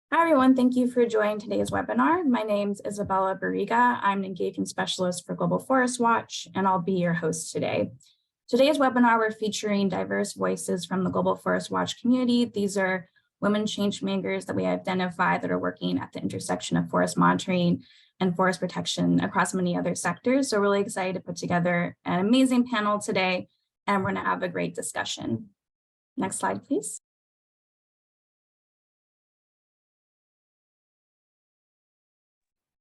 Hi, everyone. Thank you for joining today's webinar. My name is Isabella Barriga. I'm an engagement specialist for Global Forest Watch, and I'll be your host today. Today's webinar, we're featuring diverse voices from the Global Forest Watch community. These are women changemakers that we identify that are working at the intersection of forest monitoring and forest protection across many other sectors. So really excited to put together an amazing panel today, and we're going to have a great discussion. Next slide, please.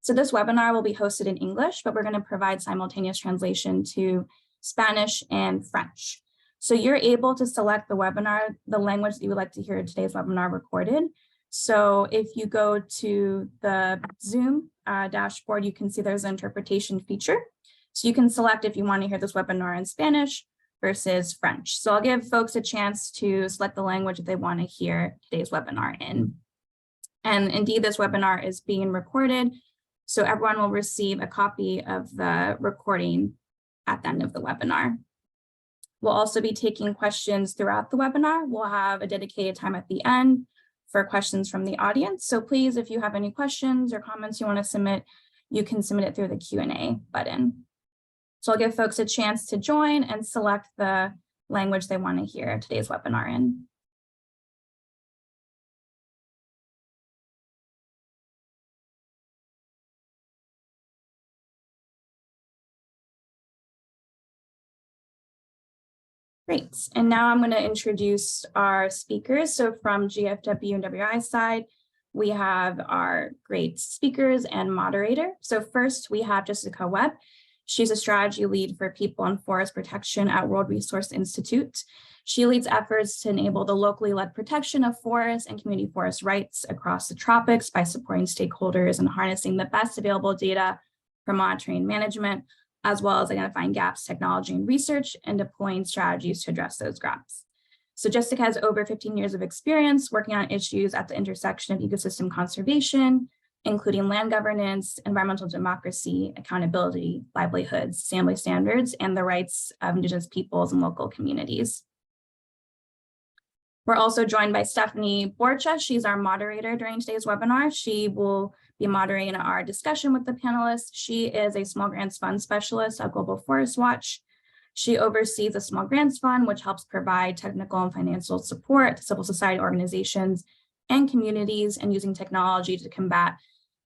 So this webinar will be hosted in English, but we're going to provide simultaneous translation to Spanish and French. So you're able to select the language that you would like to hear today's webinar recorded. So if you go to the Zoom dashboard, you can see there's an interpretation feature. So you can select if you want to hear this webinar in Spanish versus French. So I'll give folks a chance to select the language that they want to hear today's webinar in. And indeed, this webinar is being recorded, so everyone will receive a copy of the recording at the end of the webinar. We'll also be taking questions throughout the webinar. We'll have a dedicated time at the end for questions from the audience. So please, if you have any questions or comments you want to submit, you can submit it through the Q&A button. So I'll give folks a chance to join and select the language they want to hear today's webinar in. Great, and now I'm going to introduce our speakers. So from GFW and WI side, we have our great speakers and moderator. So first we have Jessica Webb. She's a strategy lead for people and forest protection at World Resource Institute. She leads efforts to enable the locally led protection of forests and community forest rights across the tropics by supporting stakeholders and harnessing the best available data for monitoring and management, as well as identifying gaps, technology, and research, and deploying strategies to address those gaps. So Jessica has over 15 years of experience working on issues at the intersection of ecosystem conservation, including land governance, environmental democracy, accountability, livelihoods, assembly standards, and the rights of Indigenous peoples and local communities. We're also joined by Stephanie Borcha. She's our moderator during today's webinar. She will be moderating our discussion with the panelists. She is a small grants fund specialist at Global Forest Watch. She oversees a small grants fund, which helps provide technical and financial support to civil society organizations and communities and using technology to combat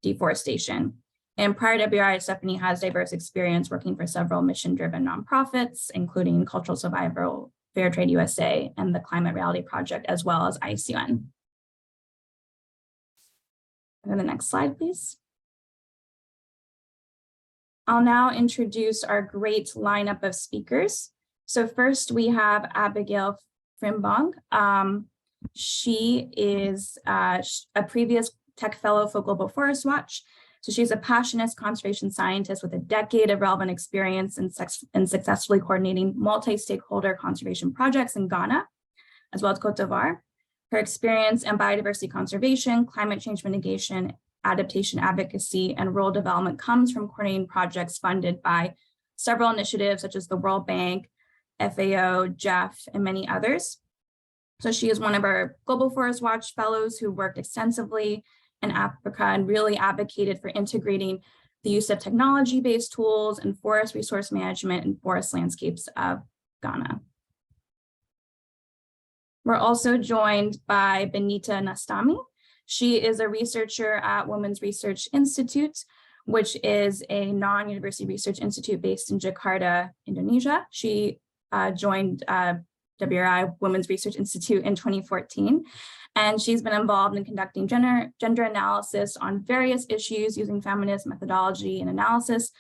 deforestation. And prior to WI, Stephanie has diverse experience working for several mission-driven nonprofits, including Cultural Survival, Fair Trade USA, and the Climate Reality Project, as well as ICUN. And then the next slide, please. I'll now introduce our great lineup of speakers. So first we have Abigail Frimbong. She is a previous tech fellow for Global Forest Watch. So she's a passionate conservation scientist with a decade of relevant experience in successfully coordinating multi-stakeholder conservation projects in Ghana, as well as Cote d'Ivoire. Her experience in biodiversity conservation, climate change mitigation, adaptation advocacy, and rural development comes from coordinating projects funded by several initiatives such as the World Bank, FAO, GEF, and many others. So she is one of our Global Forest Watch fellows who worked extensively in Africa and really advocated for integrating the use of technology-based tools and forest resource management and forest landscapes of Ghana. We're also joined by Benita Nastami. She is a researcher at Women's Research Institute, which is a non-university research institute based in Jakarta, Indonesia. She joined WRI Women's Research Institute in 2014, and she's been involved in conducting gender analysis on various issues using feminist methodology and analysis.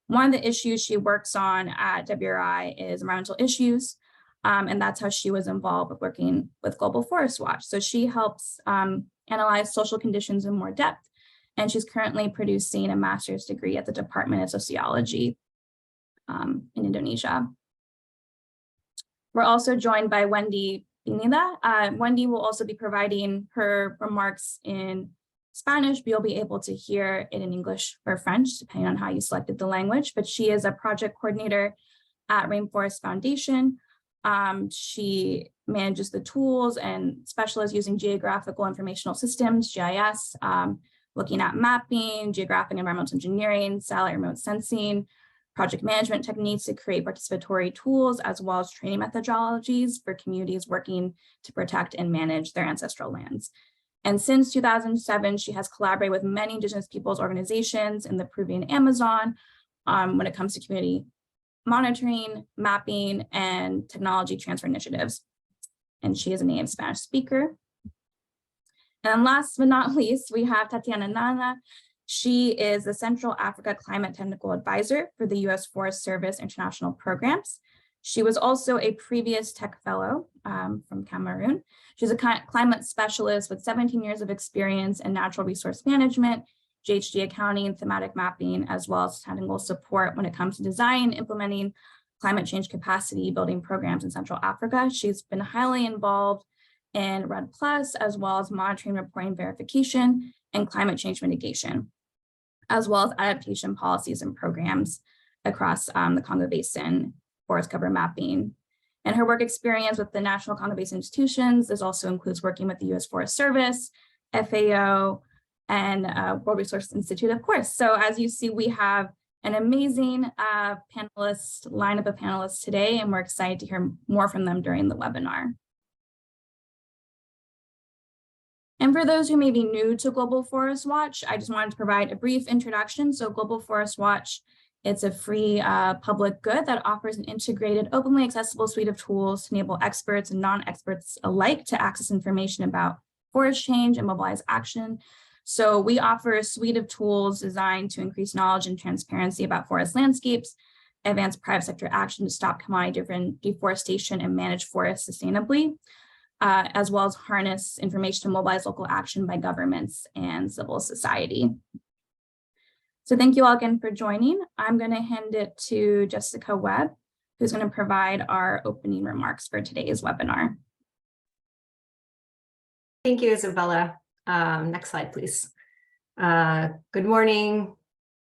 One of the issues she works on at WRI is environmental issues, and that's how she was involved with working with Global Forest Watch. So she helps analyze social conditions in more depth, and she's currently producing a master's degree at the Department of Sociology in Indonesia. We're also joined by Wendy Pineda. Wendy will also be providing her remarks in Spanish, but you'll be able to hear it in English or French, depending on how you selected the language. But she is a project coordinator at Rainforest Foundation, She manages the tools and specializes using geographical informational systems, GIS, looking at mapping, geographic environmental engineering, satellite remote sensing, project management techniques to create participatory tools, as well as training methodologies for communities working to protect and manage their ancestral lands. And since 2007, she has collaborated with many Indigenous peoples organizations in the Peruvian Amazon when it comes to community monitoring, mapping, and technology transfer initiatives. And she is a native Spanish speaker. And last but not least, we have Tatiana Nana. She is the Central Africa Climate Technical Advisor for the U.S. Forest Service International Programs. She was also a previous tech fellow from Cameroon. She's a climate specialist with 17 years of experience in natural resource management, GHG accounting, thematic mapping, as well as technical support when it comes to design, implementing climate change capacity building programs in Central Africa. She's been highly involved in REDD+, as well as monitoring, reporting, verification, and climate change mitigation, as well as adaptation policies and programs across the Congo Basin, forest cover mapping. And her work experience with the National Congo Basin institutions, this also includes working with the U.S. Forest Service, FAO, and World Resources Institute, of course. So as you see, we have an amazing lineup of panelists today, and we're excited to hear more from them during the webinar. And for those who may be new to Global Forest Watch, I just wanted to provide a brief introduction. So Global Forest Watch, it's a free public good that offers an integrated, openly accessible suite of tools to enable experts and non-experts alike to access information about forest change and mobilize action. So we offer a suite of tools designed to increase knowledge and transparency about forest landscapes, advance private sector action to stop commodity-driven deforestation and manage forests sustainably, as well as harness information to mobilize local action by governments and civil society. So thank you all again for joining. I'm going to hand it to Jessica Webb, who's going to provide our opening remarks for today's webinar. Thank you, Isabella. Next slide, please. Good morning,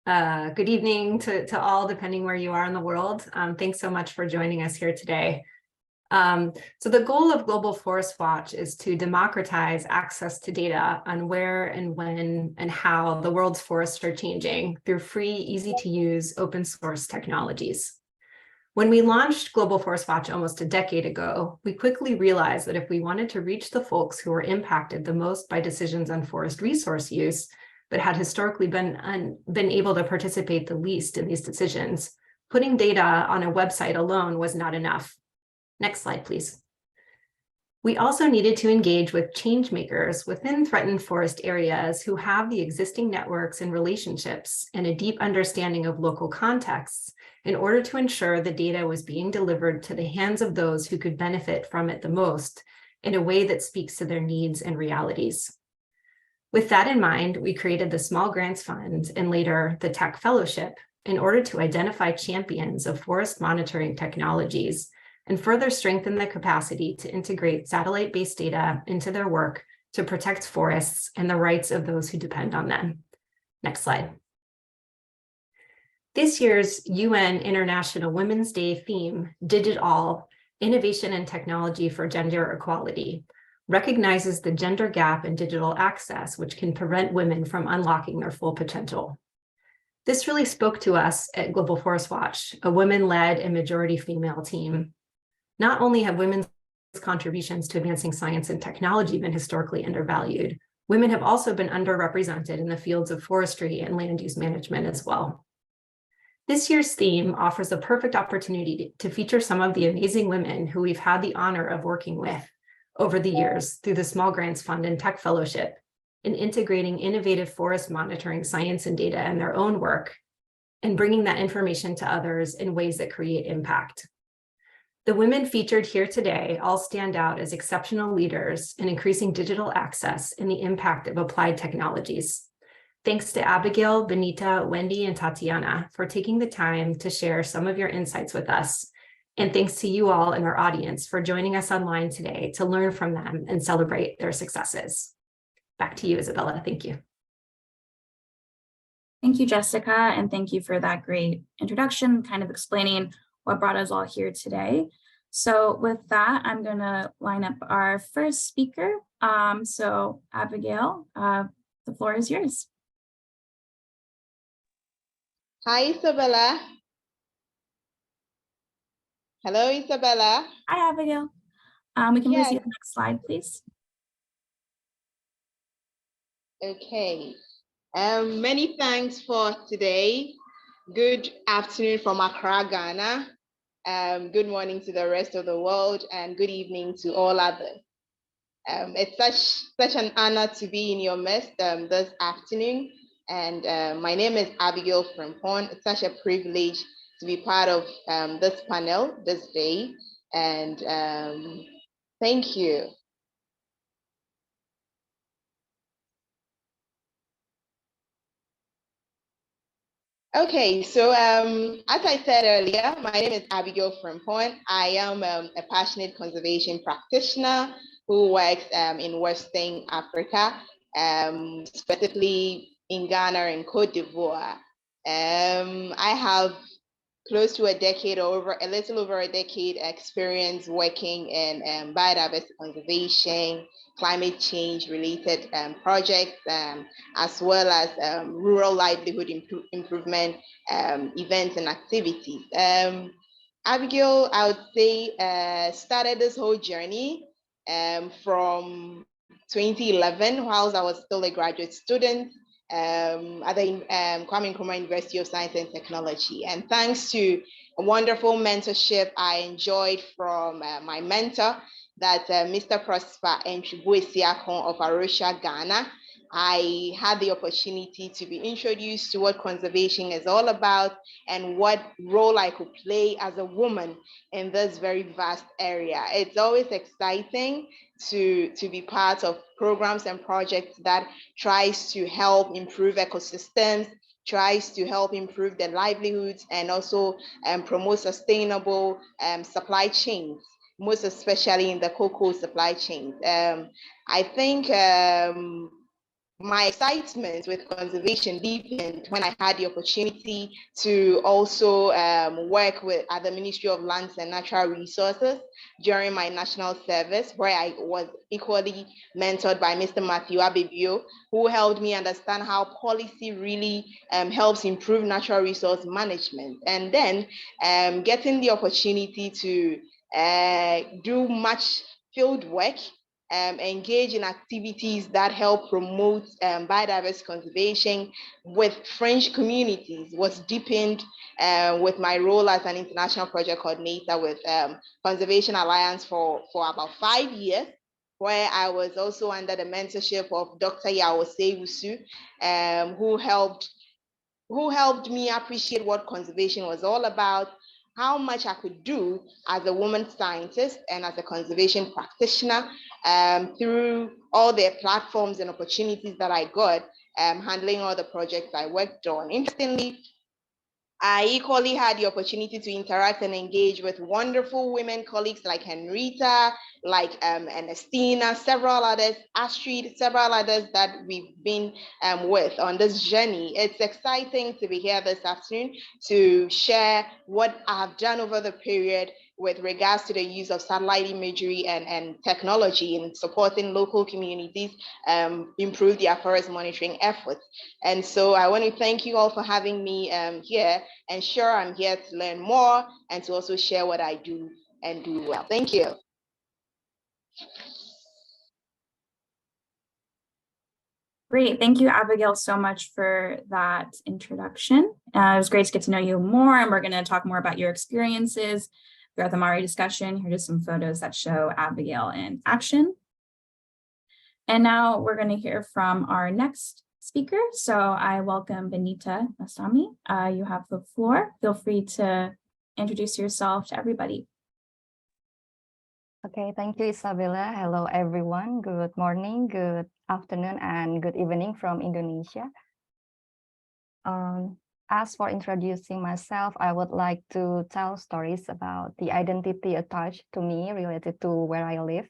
good evening to all, depending where you are in the world. Thanks so much for joining us here today. So the goal of Global Forest Watch is to democratize access to data on where and when and how the world's forests are changing through free, easy to use open source technologies. When we launched Global Forest Watch almost a decade ago, we quickly realized that if we wanted to reach the folks who were impacted the most by decisions on forest resource use, but had historically been able to participate the least in these decisions, putting data on a website alone was not enough. Next slide, please. We also needed to engage with changemakers within threatened forest areas who have the existing networks and relationships and a deep understanding of local contexts in order to ensure the data was being delivered to the hands of those who could benefit from it the most in a way that speaks to their needs and realities. With that in mind, we created the Small Grants Fund and later the Tech Fellowship in order to identify champions of forest monitoring technologies and further strengthen the capacity to integrate satellite-based data into their work to protect forests and the rights of those who depend on them. Next slide. This year's UN International Women's Day theme, DigitALL, Innovation and Technology for Gender Equality, recognizes the gender gap in digital access, which can prevent women from unlocking their full potential. This really spoke to us at Global Forest Watch, a women-led and majority female team. Not only have women's contributions to advancing science and technology been historically undervalued, women have also been underrepresented in the fields of forestry and land use management as well. This year's theme offers a perfect opportunity to feature some of the amazing women who we've had the honor of working with over the years through the Small Grants Fund and Tech Fellowship in integrating innovative forest monitoring science and data in their own work and bringing that information to others in ways that create impact. The women featured here today all stand out as exceptional leaders in increasing digital access and the impact of applied technologies. Thanks to Abigail, Benita, Wendy, and Tatiana for taking the time to share some of your insights with us. And thanks to you all in our audience for joining us online today to learn from them and celebrate their successes. Back to you, Isabella. Thank you. Thank you, Jessica, and thank you for that great introduction, kind of explaining what brought us all here today. So with that, I'm going to line up our first speaker. So Abigail, the floor is yours. Hi, Isabella. Hello, Isabella. Hi, Abigail. We can Yes. proceed to the next slide, please. Okay. Many thanks for today. Good afternoon from Accra, Ghana. Good morning to the rest of the world, and good evening to all others. It's such an honor to be in your midst this afternoon. And my name is Abigail Frimpong. It's such a privilege to be part of this panel this day. And thank you. Okay, so as I said earlier, my name is Abigail Frimpong. I am a passionate conservation practitioner who works in Western Africa, specifically in Ghana and Cote d'Ivoire. I have close to a decade or a little over a decade experience working in biodiversity conservation, climate change related projects, as well as rural livelihood improvement events and activities. Abigail, I would say, started this whole journey from 2011 whilst I was still a graduate student at the Kwame Nkrumah University of Science and Technology. And thanks to a wonderful mentorship I enjoyed from my mentor, that Mr. Prosper Entwibuesiakon of Arusha, Ghana, I had the opportunity to be introduced to what conservation is all about and what role I could play as a woman in this very vast area. It's always exciting to be part of programs and projects that tries to help improve ecosystems, tries to help improve their livelihoods, and also promote sustainable supply chains, most especially in the cocoa supply chain. I think my excitement with conservation deepened when I had the opportunity to also work at the Ministry of Lands and Natural Resources during my national service, where I was equally mentored by Mr. Matthew Abibio, who helped me understand how policy really helps improve natural resource management. And then getting the opportunity to do much field work, engage in activities that help promote biodiversity conservation with French communities was deepened with my role as an international project coordinator with Conservation Alliance for about 5 years, where I was also under the mentorship of Dr. Yao Sewusu, who helped me appreciate what conservation was all about, how much I could do as a woman scientist and as a conservation practitioner through all the platforms and opportunities that I got handling all the projects I worked on. Interestingly, I equally had the opportunity to interact and engage with wonderful women colleagues like Henrietta, like Ernestina, several others, Astrid, several others that we've been with on this journey. It's exciting to be here this afternoon to share what I've done over the period with regards to the use of satellite imagery and technology in supporting local communities improve their forest monitoring efforts. And so I want to thank you all for having me here, and sure, I'm here to learn more and to also share what I do and do well. Thank you. Great. Thank you, Abigail, so much for that introduction. It was great to get to know you more, and we're going to talk more about your experiences throughout the Mari discussion. Here are just some photos that show Abigail in action. And now we're going to hear from our next speaker. So I welcome Benita Asami. You have the floor. Feel free to introduce yourself to everybody. Okay, thank you, Isabella. Hello, everyone. Good morning, good afternoon, and good evening from Indonesia. As for introducing myself, I would like to tell stories about the identity attached to me related to where I live.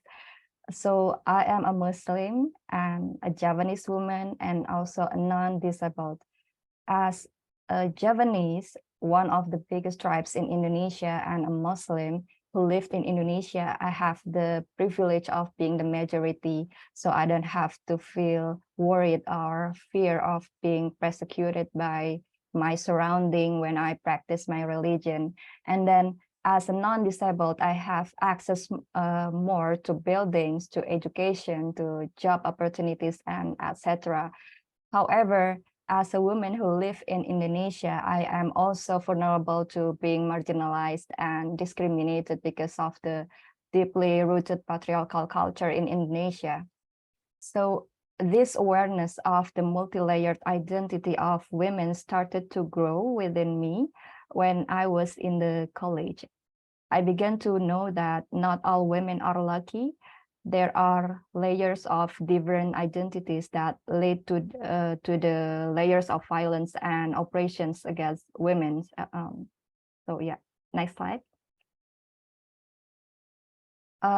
So I am a Muslim and a Javanese woman and also a non-disabled. As a Javanese, one of the biggest tribes in Indonesia, and a Muslim, who lived in Indonesia, I have the privilege of being the majority, so I don't have to feel worried or fear of being persecuted by my surrounding when I practice my religion. And then as a non-disabled, I have access more to buildings, to education, to job opportunities, and etc. However, as a woman who live in Indonesia, I am also vulnerable to being marginalized and discriminated because of the deeply rooted patriarchal culture in Indonesia. So this awareness of the multi-layered identity of women started to grow within me when I was in the college. I began to know that not all women are lucky. There are layers of different identities that lead to the layers of violence and oppressions against women. So yeah, next slide.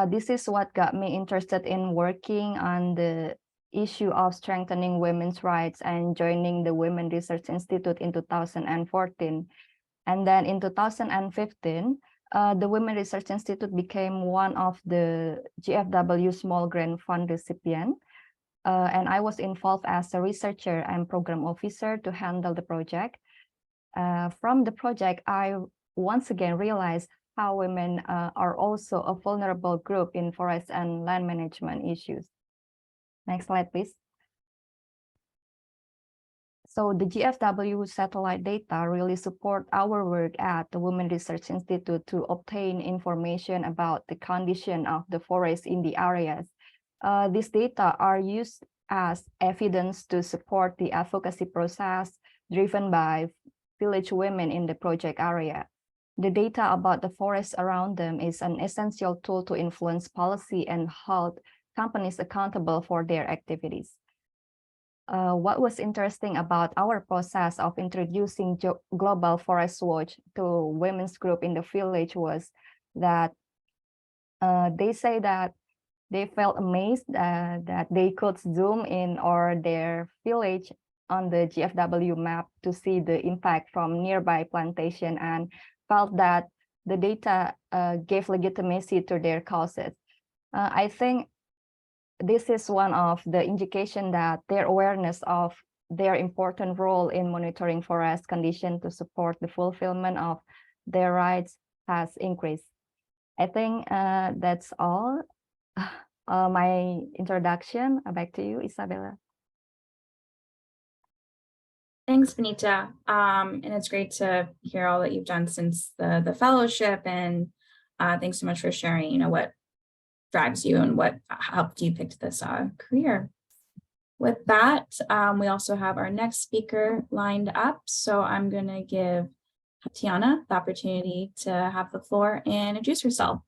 This is what got me interested in working on the issue of strengthening women's rights and joining the Women Research Institute in 2014. And then in 2015, the Women Research Institute became one of the GFW Small Grant Fund recipient. And I was involved as a researcher and program officer to handle the project. From the project, I once again realized how women are also a vulnerable group in forest and land management issues. Next slide, please. So the GFW satellite data really support our work at the Women Research Institute to obtain information about the condition of the forest in the areas. These data are used as evidence to support the advocacy process driven by village women in the project area. The data about the forests around them is an essential tool to influence policy and hold companies accountable for their activities. What was interesting about our process of introducing Global Forest Watch to women's group in the village was that they say that they felt amazed that they could zoom in or their village on the GFW map to see the impact from nearby plantation and felt that the data gave legitimacy to their causes. I think this is one of the indication that their awareness of their important role in monitoring forest condition to support the fulfillment of their rights has increased. I think that's all. My introduction. Back to you, Isabella. Thanks, Benita. And it's great to hear all that you've done since the fellowship, and thanks so much for sharing, what drives you and what helped you pick this career. With that, we also have our next speaker lined up. So I'm going to give Tatiana the opportunity to have the floor and introduce herself.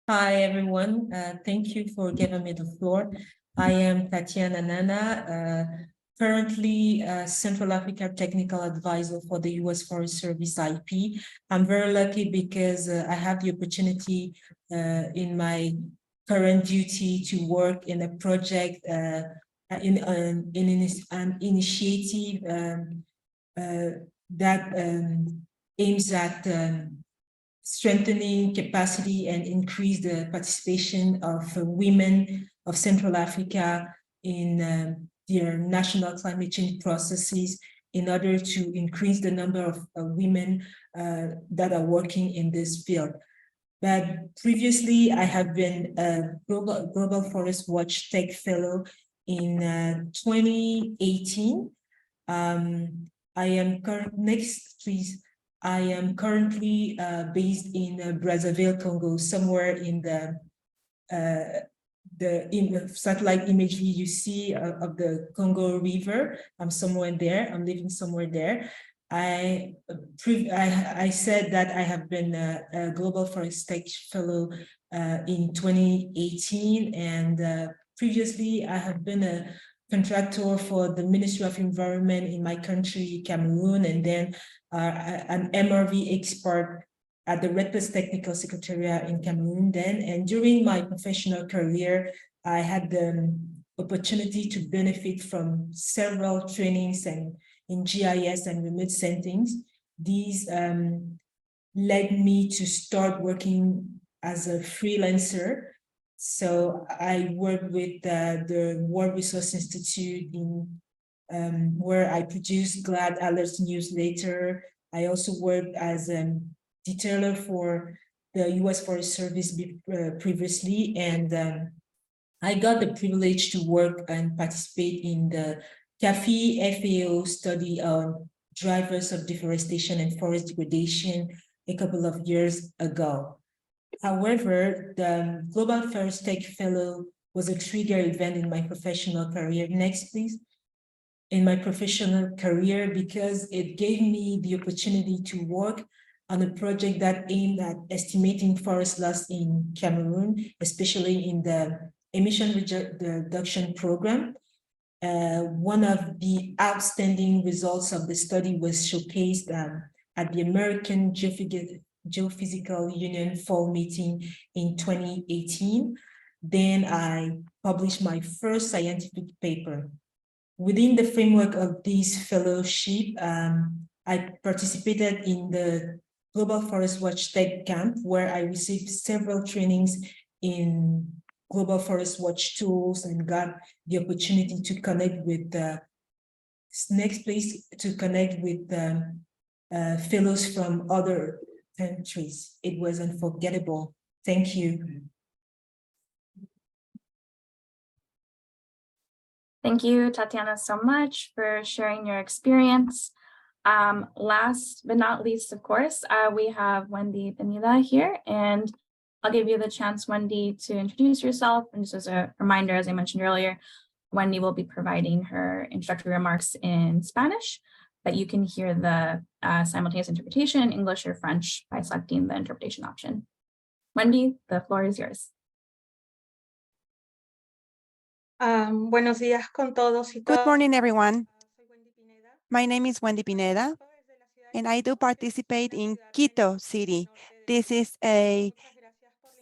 Hi, everyone. Thank you for giving me the floor. I am Tatiana Nana, currently Central Africa Technical Advisor for the U.S. Forest Service IP. I'm very lucky because I have the opportunity in my current duty to work in a project, in an initiative that aims at strengthening capacity and increase the participation of women of Central Africa in their national climate change processes in order to increase the number of women that are working in this field. But previously, I have been a Global Forest Watch Tech Fellow in 2018. I am next, please. I am currently based in Brazzaville, Congo, somewhere in the satellite imagery you see of the Congo River. I'm somewhere there. I'm living somewhere there. I said that I have been a Global Forest Tech Fellow in 2018, and previously I have been a contractor for the Ministry of Environment in my country, Cameroon, and then an MRV expert at the Red Plus Technical Secretariat in Cameroon then. And during my professional career, I had the opportunity to benefit from several trainings and in GIS and remote sensing. These led me to start working as a freelancer. So I worked with the World Resource Institute in where I produced GLAD Alerts newsletter. I also worked as a detailer for the US Forest Service previously, and I got the privilege to work and participate in the CAFE FAO study on drivers of deforestation and forest degradation a couple of years ago. However, the Global Forest Tech Fellow was a trigger event in my professional career. Next, please. In my professional career, because it gave me the opportunity to work on a project that aimed at estimating forest loss in Cameroon, especially in the emission reduction program. One of the outstanding results of the study was showcased at the American Geophysical Union fall meeting in 2018. Then I published my first scientific paper. Within the framework of this fellowship, I participated in the Global Forest Watch Tech Camp, where I received several trainings in Global Forest Watch tools and got the opportunity to connect with the next place to connect with fellows from other countries. It was unforgettable. Thank you. Thank you, Tatiana, so much for sharing your experience. Last but not least, of course, we have Wendy Benida here, and I'll give you the chance, Wendy, to introduce yourself. And just as a reminder, as I mentioned earlier, Wendy will be providing her introductory remarks in Spanish, but you can hear the simultaneous interpretation in English or French by selecting the interpretation option. Wendy, the floor is yours. Buenos días con todos y Good todas. morning, everyone. Soy Wendy Pineda. My name is Wendy Pineda, and I do participate in Quito City. This is a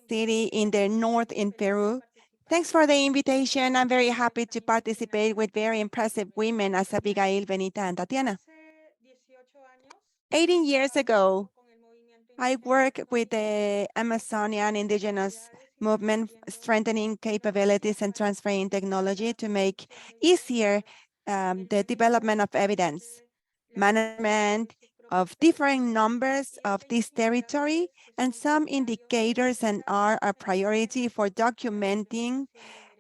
city in the north in Peru. Thanks for the invitation. I'm very happy to participate with very impressive women as Abigail, Benita, and Tatiana. 18 years ago, I worked with the Amazonian indigenous movement, strengthening capabilities and transferring technology to make easier the development of evidence, management of different numbers of this territory, and some indicators and are a priority for documenting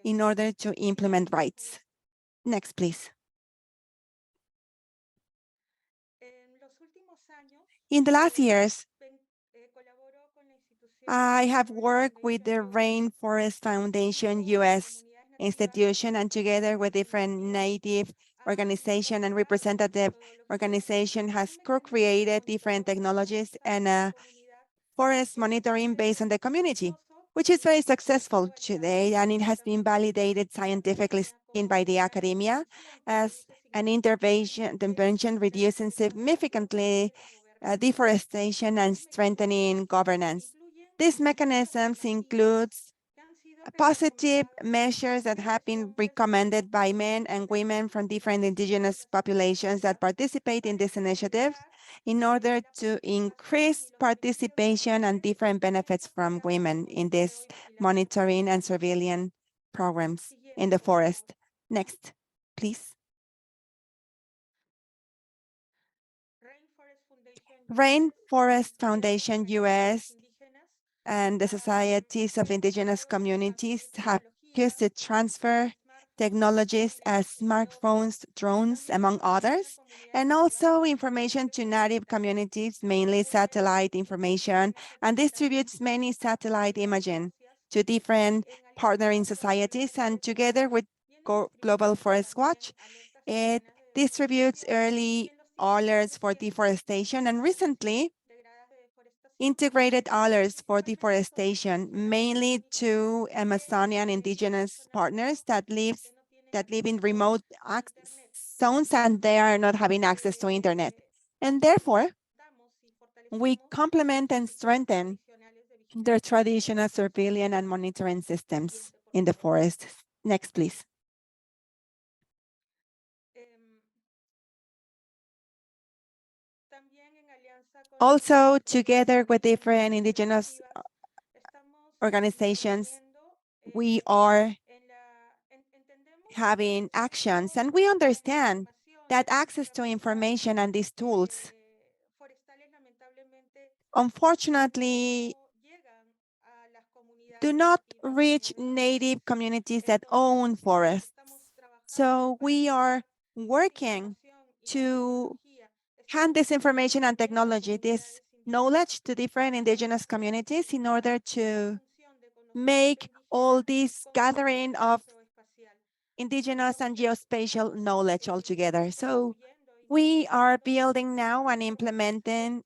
in order to implement rights. Next, please. In the last years, I have worked with the Rainforest Foundation US institution, and together with different native organization and representative organization has co-created different technologies and forest monitoring based on the community, which is very successful today, and it has been validated scientifically by the academia as an intervention reducing significantly deforestation and strengthening governance. These mechanisms includes positive measures that have been recommended by men and women from different indigenous populations that participate in this initiative in order to increase participation and different benefits from women in this monitoring and surveillance programs in the forest. Next, please. Rainforest Foundation US and the societies of indigenous communities have used to transfer technologies as smartphones, drones, among others, and also information to native communities, mainly satellite information, and distributes many satellite imaging to different partnering societies. And together with Global Forest Watch, it distributes early alerts for deforestation, and recently integrated alerts for deforestation, mainly to Amazonian indigenous partners that live in remote zones and they are not having access to internet. And therefore, we complement and strengthen their traditional surveillance and monitoring systems in the forest. Next, please. Also, together with different indigenous organizations, we are having actions, and we understand that access to information and these tools, unfortunately, do not reach native communities that own forests. So we are working to hand this information and technology, this knowledge to different indigenous communities in order to make all this gathering of indigenous and geospatial knowledge all together. So we are building now and implementing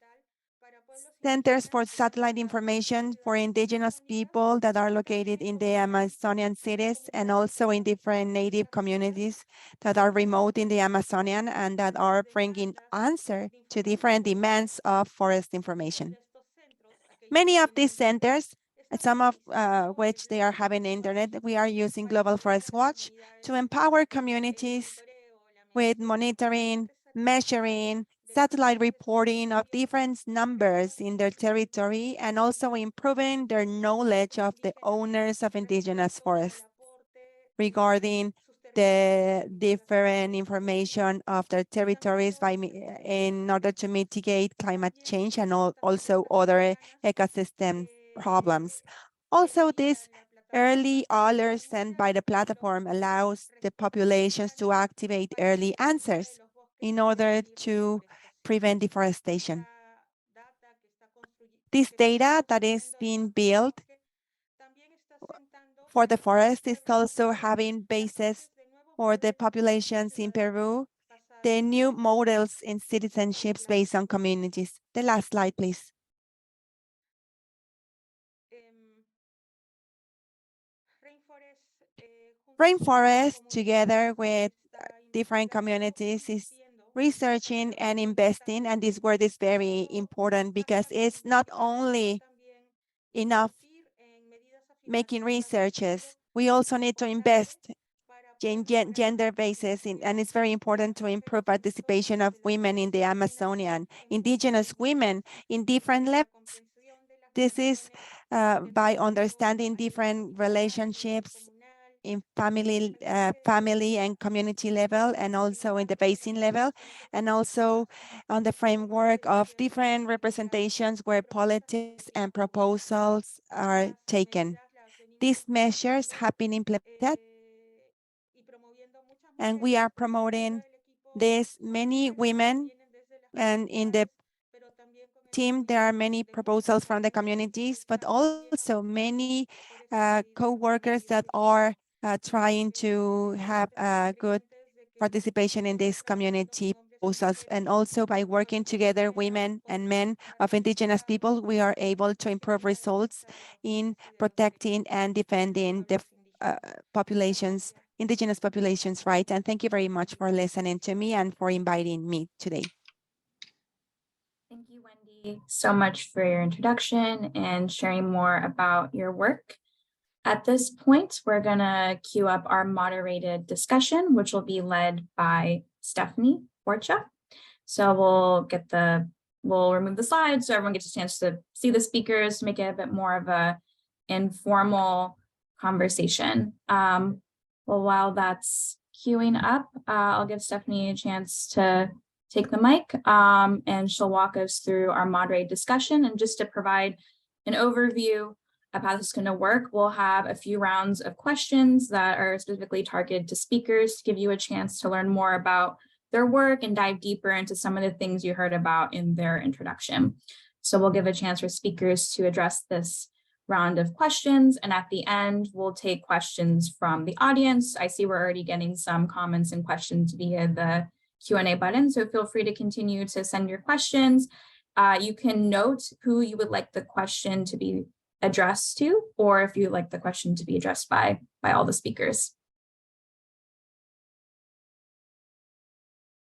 centers for satellite information for indigenous people that are located in the Amazonian cities and also in different native communities that are remote in the Amazonian and that are bringing answer to different demands of forest information. Many of these centers, some of which they are having internet, we are using Global Forest Watch to empower communities with monitoring, measuring, satellite reporting of different numbers in their territory, and also improving their knowledge of the owners of indigenous forests regarding the different information of their territories in order to mitigate climate change and also other ecosystem problems. Also, this early alerts sent by the platform allows the populations to activate early answers in order to prevent deforestation. This data that is being built for the forest is also having basis for the populations in Peru, the new models in citizenships based on communities. The last slide, please. Rainforest, together with different communities, is researching and investing, and this word is very important because it's not only enough making researches, we also need to invest gender basis, and it's very important to improve participation of women in the Amazonian, indigenous women in different levels. This is by understanding different relationships in family and community level, and also in the basin level, and also on the framework of different representations where politics and proposals are taken. These measures have been implemented, and we are promoting this many women, and in the team there are many proposals from the communities, but also many co-workers that are trying to have a good participation in this community proposals. And also by working together, women and men of indigenous people, we are able to improve results in protecting and defending the populations, indigenous populations' rights. And thank you very much for listening to me and for inviting me today. Thank you, Wendy, so much for your introduction and sharing more about your work. At this point, we're going to queue up our moderated discussion, which will be led by Stephanie Borcha. So we'll remove the slides so everyone gets a chance to see the speakers, to make it a bit more of a informal conversation. Well, while that's queuing up, I'll give Stephanie a chance to take the mic, and she'll walk us through our moderated discussion. And just to provide an overview of how this is going to work, we'll have a few rounds of questions that are specifically targeted to speakers to give you a chance to learn more about their work and dive deeper into some of the things you heard about in their introduction. So we'll give a chance for speakers to address this round of questions, and at the end, we'll take questions from the audience. I see we're already getting some comments and questions via the Q&A button, so feel free to continue to send your questions. You can note who you would like the question to be addressed to, or if you'd like the question to be addressed by all the speakers.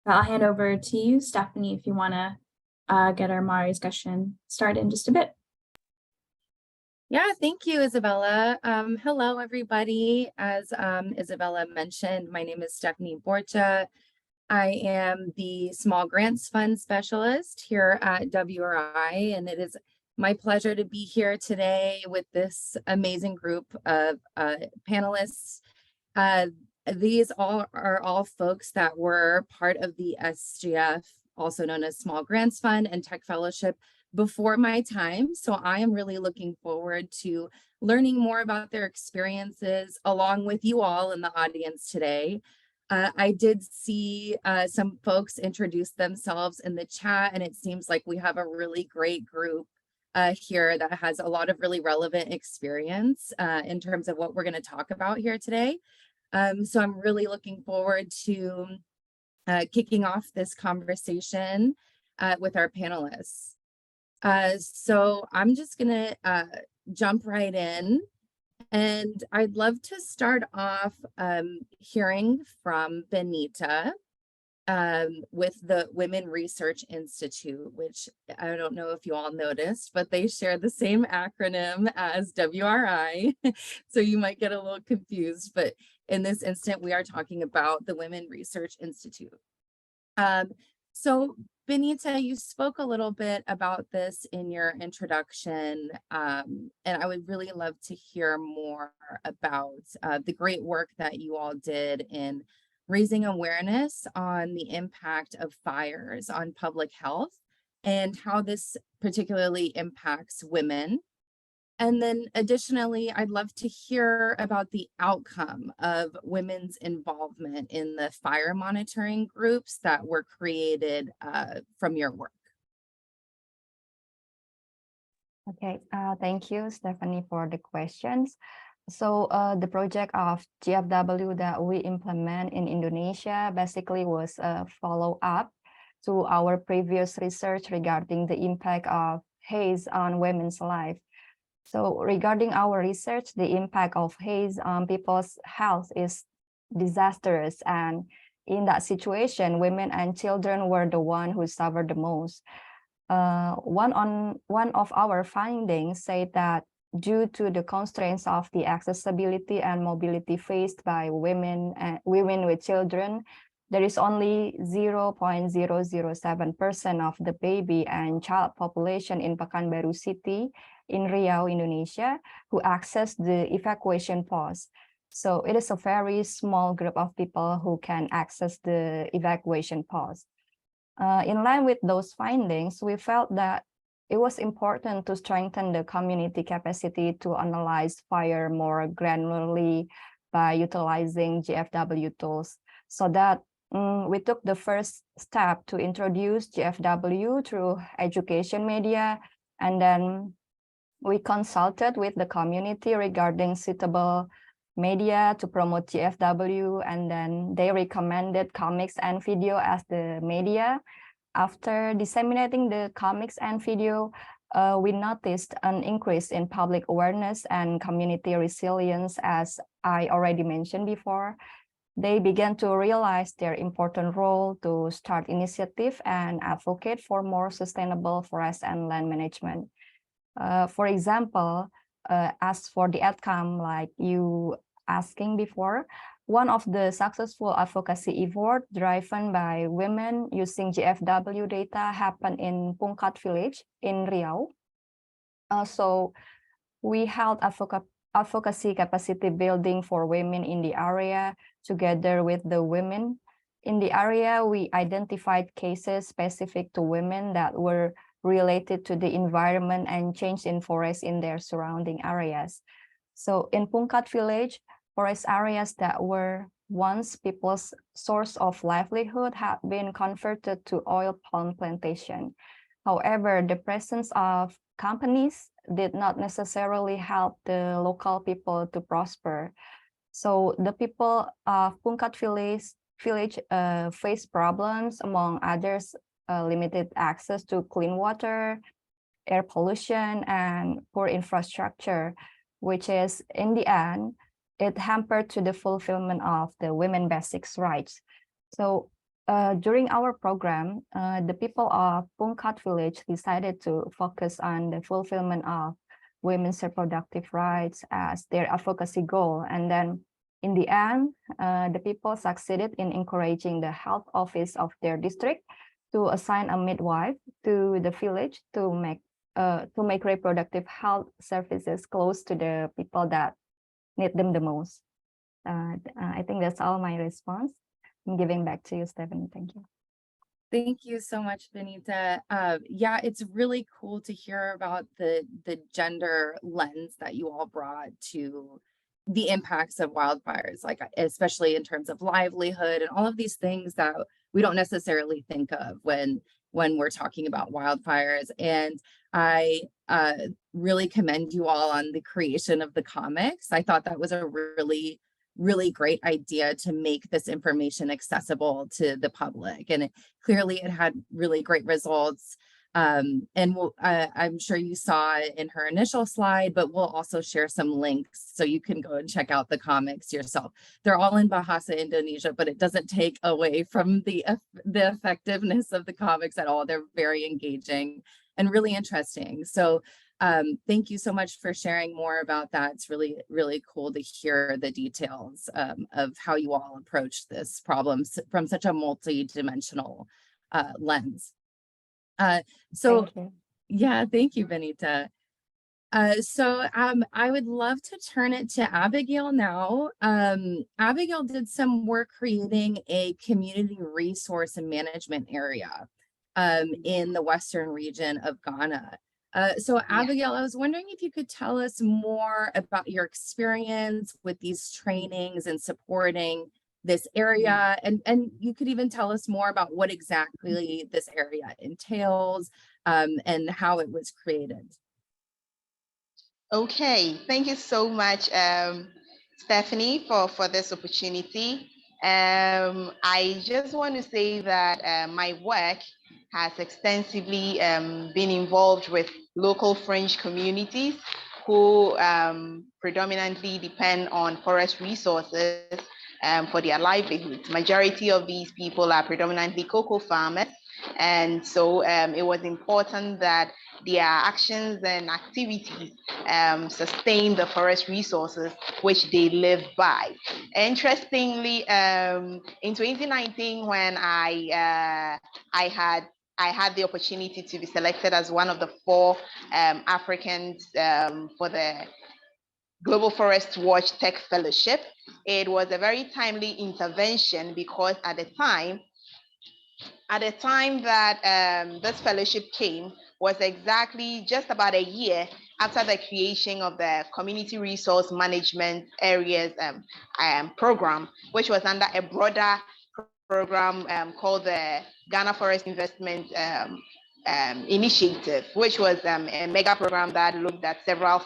I'll hand over to you, Stephanie, if you want to get our moderated discussion started in just a bit. Yeah, thank you, Isabella. Hello, everybody. As Isabella mentioned, my name is Stephanie Borcha. I am the Small Grants Fund Specialist here at WRI, and it is my pleasure to be here today with this amazing group of panelists. These are all folks that were part of the SGF, also known as Small Grants Fund and Tech Fellowship, before my time. So I am really looking forward to learning more about their experiences along with you all in the audience today. I did see some folks introduce themselves in the chat, and it seems like we have a really great group here that has a lot of really relevant experience in terms of what we're going to talk about here today. So I'm really looking forward to kicking off this conversation with our panelists. So I'm just going to jump right in. And I'd love to start off hearing from Benita with the Women Research Institute, which I don't know if you all noticed, but they share the same acronym as WRI. So you might get a little confused, but in this instant, we are talking about the Women Research Institute. So Benita, you spoke a little bit about this in your introduction, and I would really love to hear more about the great work that you all did in raising awareness on the impact of fires on public health and how this particularly impacts women. And then additionally, I'd love to hear about the outcome of women's involvement in the fire monitoring groups that were created from your work. Okay, thank you, Stephanie, for the questions. So the project of GFW that we implement in Indonesia basically was a follow-up to our previous research regarding the impact of haze on women's life. So regarding our research, the impact of haze on people's health is disastrous. And in that situation, women and children were the one who suffered the most. One of our findings said that due to the constraints of the accessibility and mobility faced by women with children, there is only 0.007% of the baby and child population in Pekanbaru City in Riau, Indonesia, who access the evacuation pods. So it is a very small group of people who can access the evacuation pods. In line with those findings, we felt that it was important to strengthen the community capacity to analyze fire more granularly by utilizing GFW tools, so that we took the first step to introduce GFW through education media, and then we consulted with the community regarding suitable media to promote GFW, and then they recommended comics and video as the media. After disseminating the comics and video, we noticed an increase in public awareness and community resilience, as I already mentioned before. They began to realize their important role to start initiative and advocate for more sustainable forest and land management. For example, as for the outcome, like you asking before, one of the successful advocacy efforts driven by women using GFW data happened in Pungkat village in Riau. So we held advocacy capacity building for women in the area. Together with the women in the area, we identified cases specific to women that were related to the environment and change in forests in their surrounding areas. So in Pungkat village, forest areas that were once people's source of livelihood have been converted to oil palm plantation. However, the presence of companies did not necessarily help the local people to prosper. So the people of Pungkat village face problems, among others, limited access to clean water, air pollution, and poor infrastructure, which is, in the end, it hampered to the fulfillment of the women basics rights. So during our program, the people of Pungkat village decided to focus on the fulfillment of women's reproductive rights as their advocacy goal. And then In the end, the people succeeded in encouraging the health office of their district to assign a midwife to the village to make reproductive health services close to the people that need them the most. I think that's all my response. I'm giving back to you, Stephanie. Thank you. Thank you so much, Benita. Yeah, it's really cool to hear about the gender lens that you all brought to the impacts of wildfires, like especially in terms of livelihood and all of these things that we don't necessarily think of when we're talking about wildfires. And I really commend you all on the creation of the comics. I thought that was a really great idea to make this information accessible to the public, and clearly it had really great results. And I'm sure you saw it in her initial slide, but we'll also share some links so you can go and check out the comics yourself. They're all in Bahasa Indonesia, but it doesn't take away from the effectiveness of the comics at all. They're very engaging and really interesting. So thank you so much for sharing more about that. It's really cool to hear the details of how you all approach this problem from such a multi-dimensional lens. So yeah, thank you, Benita. So I would love to turn it to Abigail now. Abigail did some work creating a community resource and management area in the Western region of Ghana. So Abigail, I was wondering if you could tell us more about your experience with these trainings and supporting this area, and you could even tell us more about what exactly this area entails and how it was created. Okay, thank you so much, Stephanie, for this opportunity. I just want to say that my work has extensively been involved with local French communities who predominantly depend on forest resources for their livelihoods. Majority of these people are predominantly cocoa farmers, and so it was important that their actions and activities sustain the forest resources which they live by. Interestingly, in 2019, when I had the opportunity to be selected as one of the 4 Africans for the Global Forest Watch Tech Fellowship. It was a very timely intervention because at the time that this fellowship came was exactly just about a year after the creation of the Community Resource Management Areas program, which was under a broader program called the Ghana Forest Investment Initiative, which was a mega program that looked at several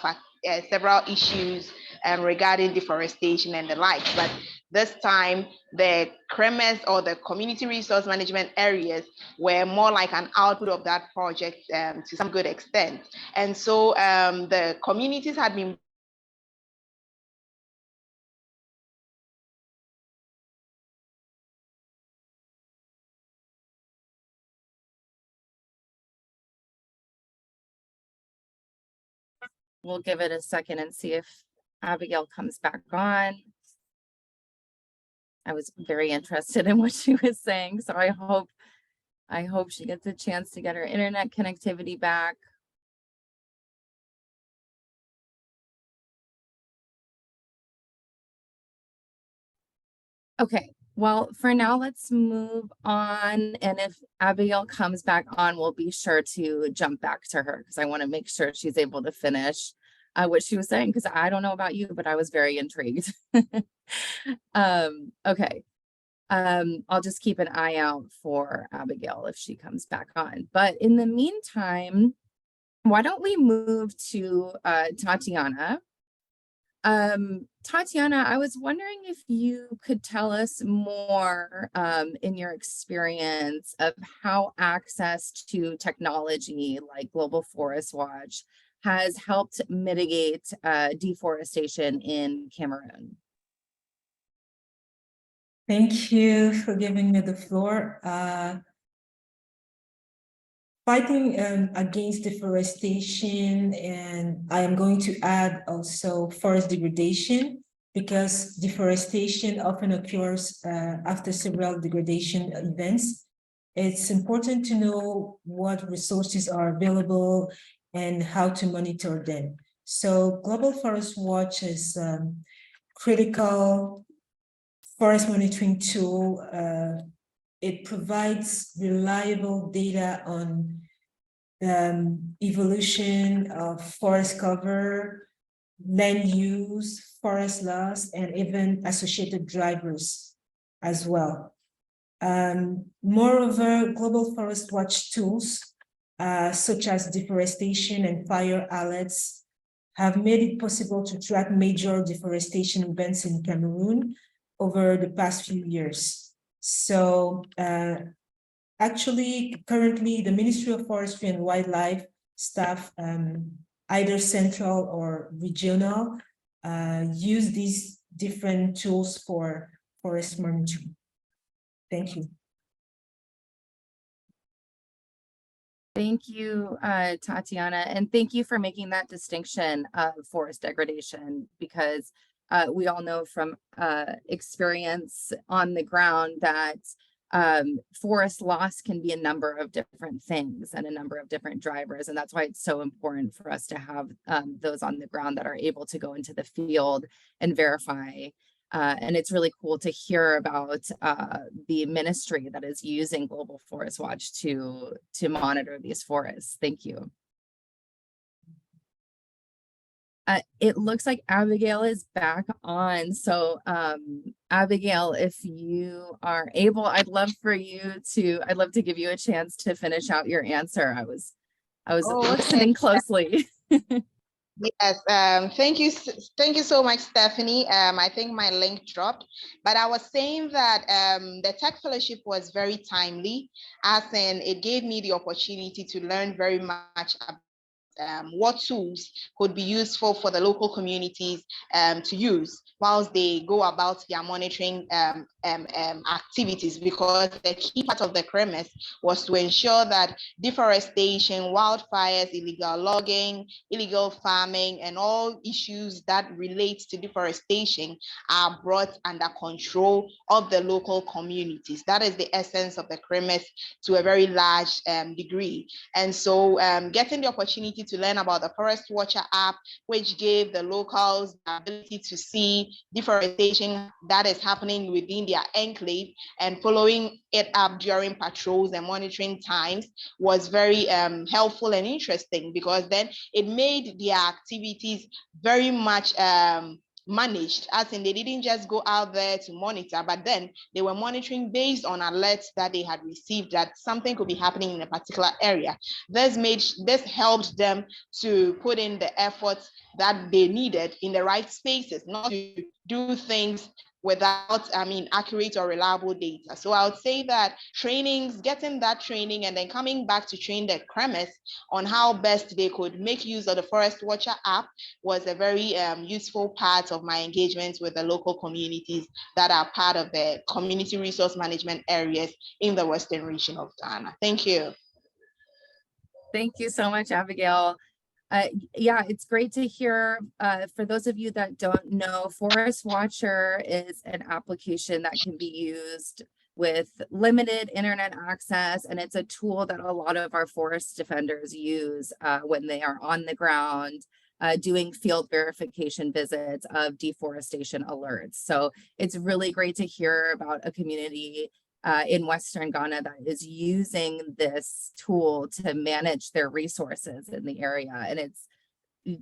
issues regarding deforestation and the like. But this time, the CREMES, or the Community Resource Management Areas, were more like an output of that project to some good extent. And so the communities had been We'll give it a second and see if Abigail comes back on. I was very interested in what she was saying, so I hope she gets a chance to get her internet connectivity back. Okay, well, for now, let's move on. And if Abigail comes back on, we'll be sure to jump back to her because I want to make sure she's able to finish what she was saying, because I don't know about you, but I was very intrigued. Okay. I'll just keep an eye out for Abigail if she comes back on. But in the meantime, why don't we move to Tatiana? Tatiana, I was wondering if you could tell us more in your experience of how access to technology like Global Forest Watch has helped mitigate deforestation in Cameroon. Thank you for giving me the floor. Fighting against deforestation, and I am going to add also forest degradation, because deforestation often occurs after several degradation events. It's important to know what resources are available and how to monitor them. So Global Forest Watch is critical forest monitoring tool. It provides reliable data on evolution of forest cover, land use, forest loss, and even associated drivers as well. Moreover, Global Forest Watch tools, such as deforestation and fire alerts, have made it possible to track major deforestation events in Cameroon over the past few years. So actually, currently, the Ministry of Forestry and Wildlife staff, either central or regional, use these different tools for forest monitoring. Thank you. Thank you, Tatiana, and thank you for making that distinction of forest degradation, because we all know from experience on the ground that forest loss can be a number of different things and a number of different drivers. And that's why it's so important for us to have those on the ground that are able to go into the field and verify. And it's really cool to hear about the ministry that is using Global Forest Watch to monitor these forests. Thank you. It looks like Abigail is back on. So Abigail, if you are able, I'd love to give you a chance to finish out your answer. I was listening closely. Yes, thank you so much, Stephanie. I think my link dropped, but I was saying that the Tech Fellowship was very timely, as in it gave me the opportunity to learn very much about what tools could be useful for the local communities to use whilst they go about their monitoring activities, because the key part of the premise was to ensure that deforestation, wildfires, illegal logging, illegal farming, and all issues that relate to deforestation are brought under control of the local communities. That is the essence of the premise to a very large degree. And so getting the opportunity to learn about the Forest Watcher app, which gave the locals the ability to see deforestation that is happening within their enclave and following it up during patrols and monitoring times, was very helpful and interesting, because then it made their activities very much managed, as in they didn't just go out there to monitor, but then they were monitoring based on alerts that they had received that something could be happening in a particular area. This helped them to put in the efforts that they needed in the right spaces, not to do things without, accurate or reliable data. So I would say that getting that training and then coming back to train the premise on how best they could make use of the Forest Watcher app was a very useful part of my engagement with the local communities that are part of the community resource management areas in the Western region of Ghana. Thank you. Thank you so much, Abigail. Yeah, it's great to hear. For those of you that don't know, Forest Watcher is an application that can be used with limited internet access, and it's a tool that a lot of our forest defenders use when they are on the ground doing field verification visits of deforestation alerts. So it's really great to hear about a community in Western Ghana that is using this tool to manage their resources in the area. And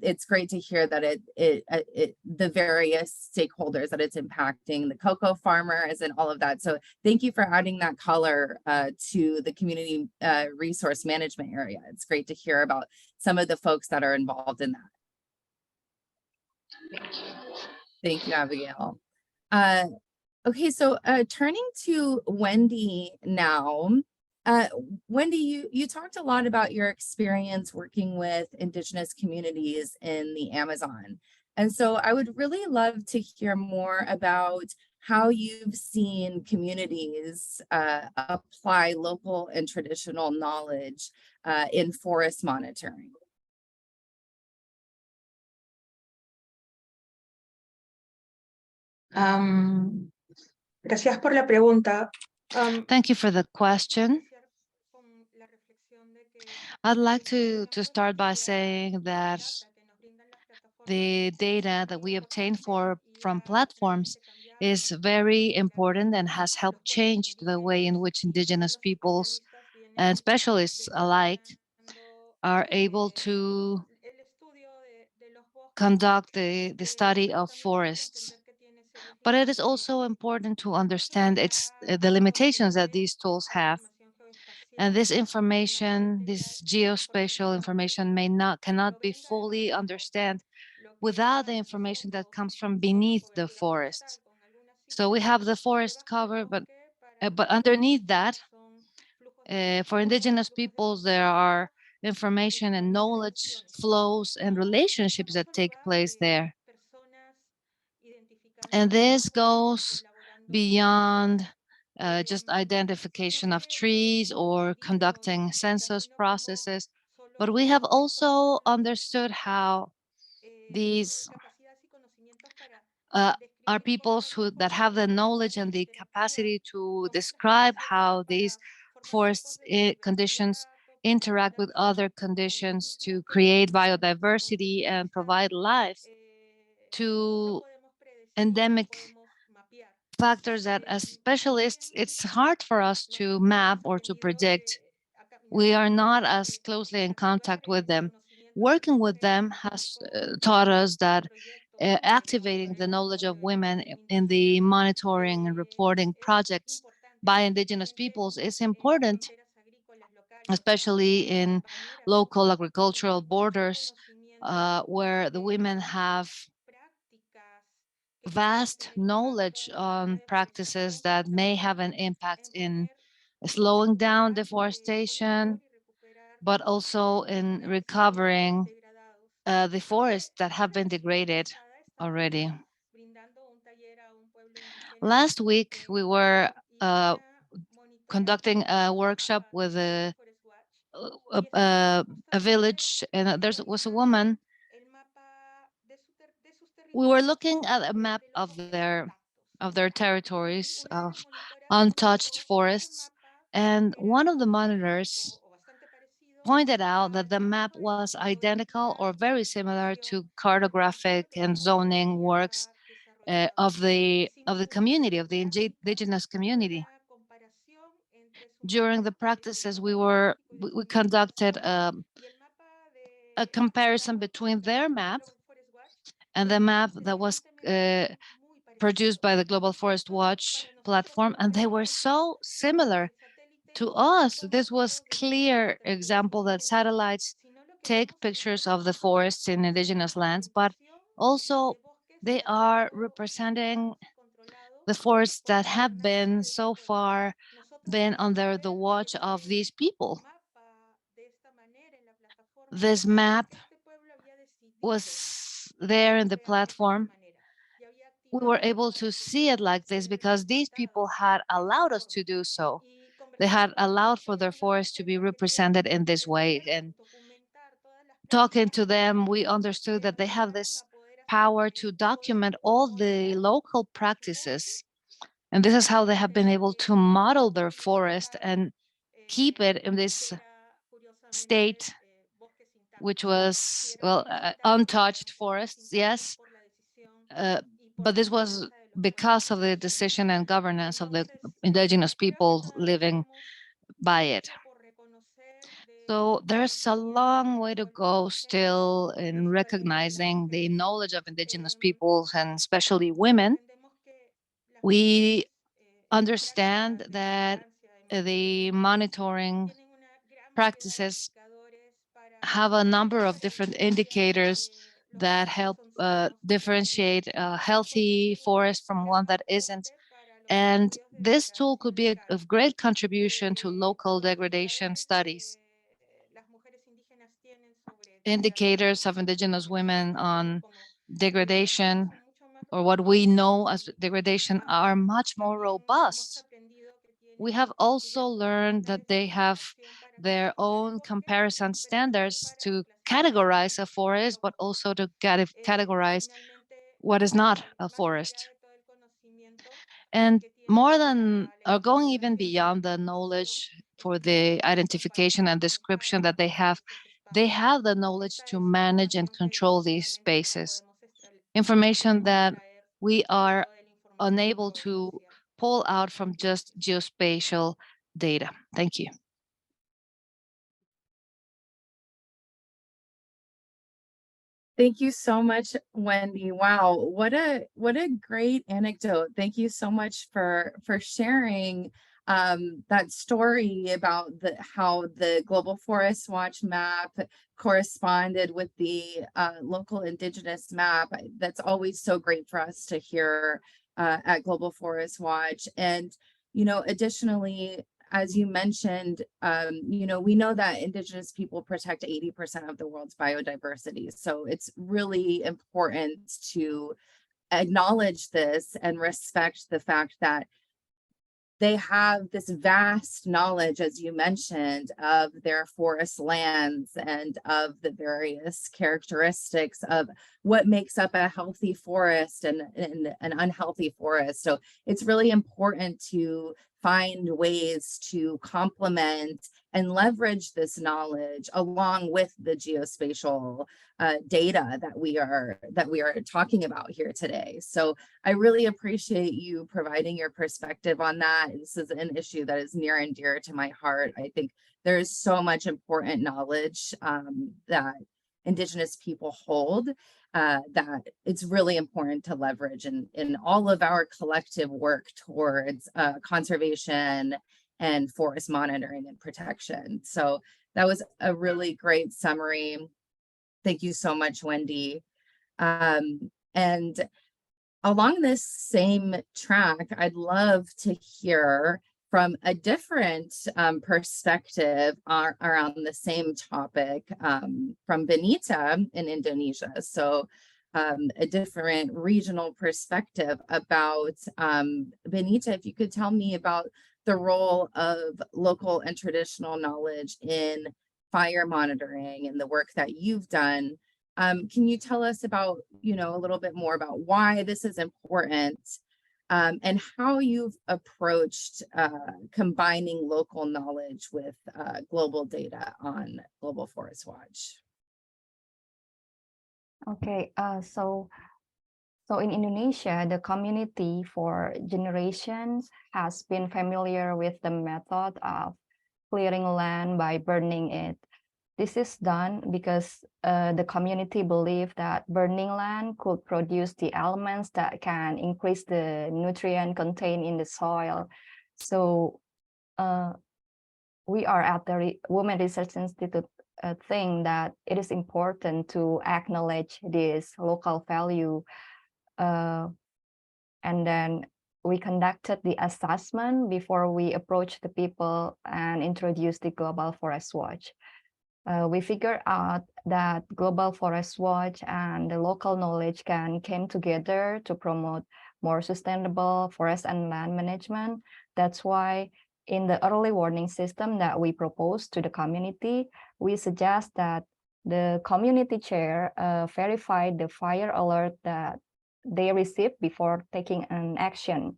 it's great to hear that the various stakeholders that it's impacting, the cocoa farmers and all of that. So thank you for adding that color to the community resource management area. It's great to hear about some of the folks that are involved in that. Thank you, Abigail. Okay, so turning to Wendy now. Wendy, you talked a lot about your experience working with Indigenous communities in the Amazon. And so I would really love to hear more about how you've seen communities apply local and traditional knowledge in forest monitoring. Gracias por la pregunta. Thank you for the question. I'd like to start by saying that the data that we obtain from platforms is very important and has helped change the way in which Indigenous peoples and specialists alike are able to conduct the study of forests. But it is also important to understand the limitations that these tools have. And this information, this geospatial information cannot be fully understood without the information that comes from beneath the forests. So we have the forest cover, but underneath that, for Indigenous peoples, there are information and knowledge flows and relationships that take place there. And this goes beyond just identification of trees or conducting census processes, but we have also understood how these are peoples that have the knowledge and the capacity to describe how these forest conditions interact with other conditions to create biodiversity and provide life to endemic factors that as specialists, it's hard for us to map or to predict. We are not as closely in contact with them. Working with them has taught us that activating the knowledge of women in the monitoring and reporting projects by Indigenous peoples is important, especially in local agricultural borders, where the women have vast knowledge on practices that may have an impact in slowing down deforestation, but also in recovering the forests that have been degraded already. Last week, we were conducting a workshop with a village, and there was a woman. We were looking at a map of their territories of untouched forests, and one of the monitors pointed out that the map was identical or very similar to cartographic and zoning works of the community, of the indigenous community. During the practices, we conducted a comparison between their map and the map that was produced by the Global Forest Watch platform, and they were so similar. To us, this was clear example that satellites take pictures of the forests in indigenous lands, but also they are representing the forests that have been so far been under the watch of these people. This map was there in the platform. We were able to see it like this because these people had allowed us to do so. They had allowed for their forests to be represented in this way. And talking to them, we understood that they have this power to document all the local practices. And this is how they have been able to model their forest and keep it in this state, which was, well, untouched forests, yes. But this was because of the decision and governance of the indigenous people living by it. So there's a long way to go still in recognizing the knowledge of indigenous peoples and especially women. We understand that the monitoring practices have a number of different indicators that help differentiate a healthy forest from one that isn't. And this tool could be of great contribution to local degradation studies. Indicators of indigenous women on degradation, or what we know as degradation, are much more robust. We have also learned that they have their own comparison standards to categorize a forest, but also to categorize what is not a forest. And more than, or going even beyond the knowledge for the identification and description that they have the knowledge to manage and control these spaces. Information that we are unable to pull out from just geospatial data. Thank you. Thank you so much, Wendy. Wow, what a great anecdote. Thank you so much for sharing that story about how the Global Forest Watch map corresponded with the local Indigenous map. That's always so great for us to hear at Global Forest Watch. And additionally, as you mentioned, we know that Indigenous people protect 80% of the world's biodiversity. So it's really important to acknowledge this and respect the fact that they have this vast knowledge, as you mentioned, of their forest lands and of the various characteristics of what makes up a healthy forest and an unhealthy forest. So it's really important to find ways to complement and leverage this knowledge along with the geospatial data that we are talking about here today. So I really appreciate you providing your perspective on that. This is an issue that is near and dear to my heart. I think there is so much important knowledge that Indigenous people hold that it's really important to leverage in all of our collective work towards conservation and forest monitoring and protection. So that was a really great summary. Thank you so much, Wendy. And along this same track, I'd love to hear from a different perspective around the same topic from Benita in Indonesia. So a different regional perspective about, Benita, if you could tell me about the role of local and traditional knowledge in fire monitoring and the work that you've done. Can you tell us about, a little bit more about why this is important and how you've approached combining local knowledge with global data on Global Forest Watch? Okay, so in Indonesia, the community for generations has been familiar with the method of clearing land by burning it. This is done because the community believed that burning land could produce the elements that can increase the nutrient contained in the soil. So we are at the Women Research Institute think that it is important to acknowledge this local value. And then we conducted the assessment before we approached the people and introduced the Global Forest Watch. We figured out that Global Forest Watch and the local knowledge can come together to promote more sustainable forest and land management. That's why in the early warning system that we proposed to the community, we suggest that the community chair verify the fire alert that they receive before taking an action.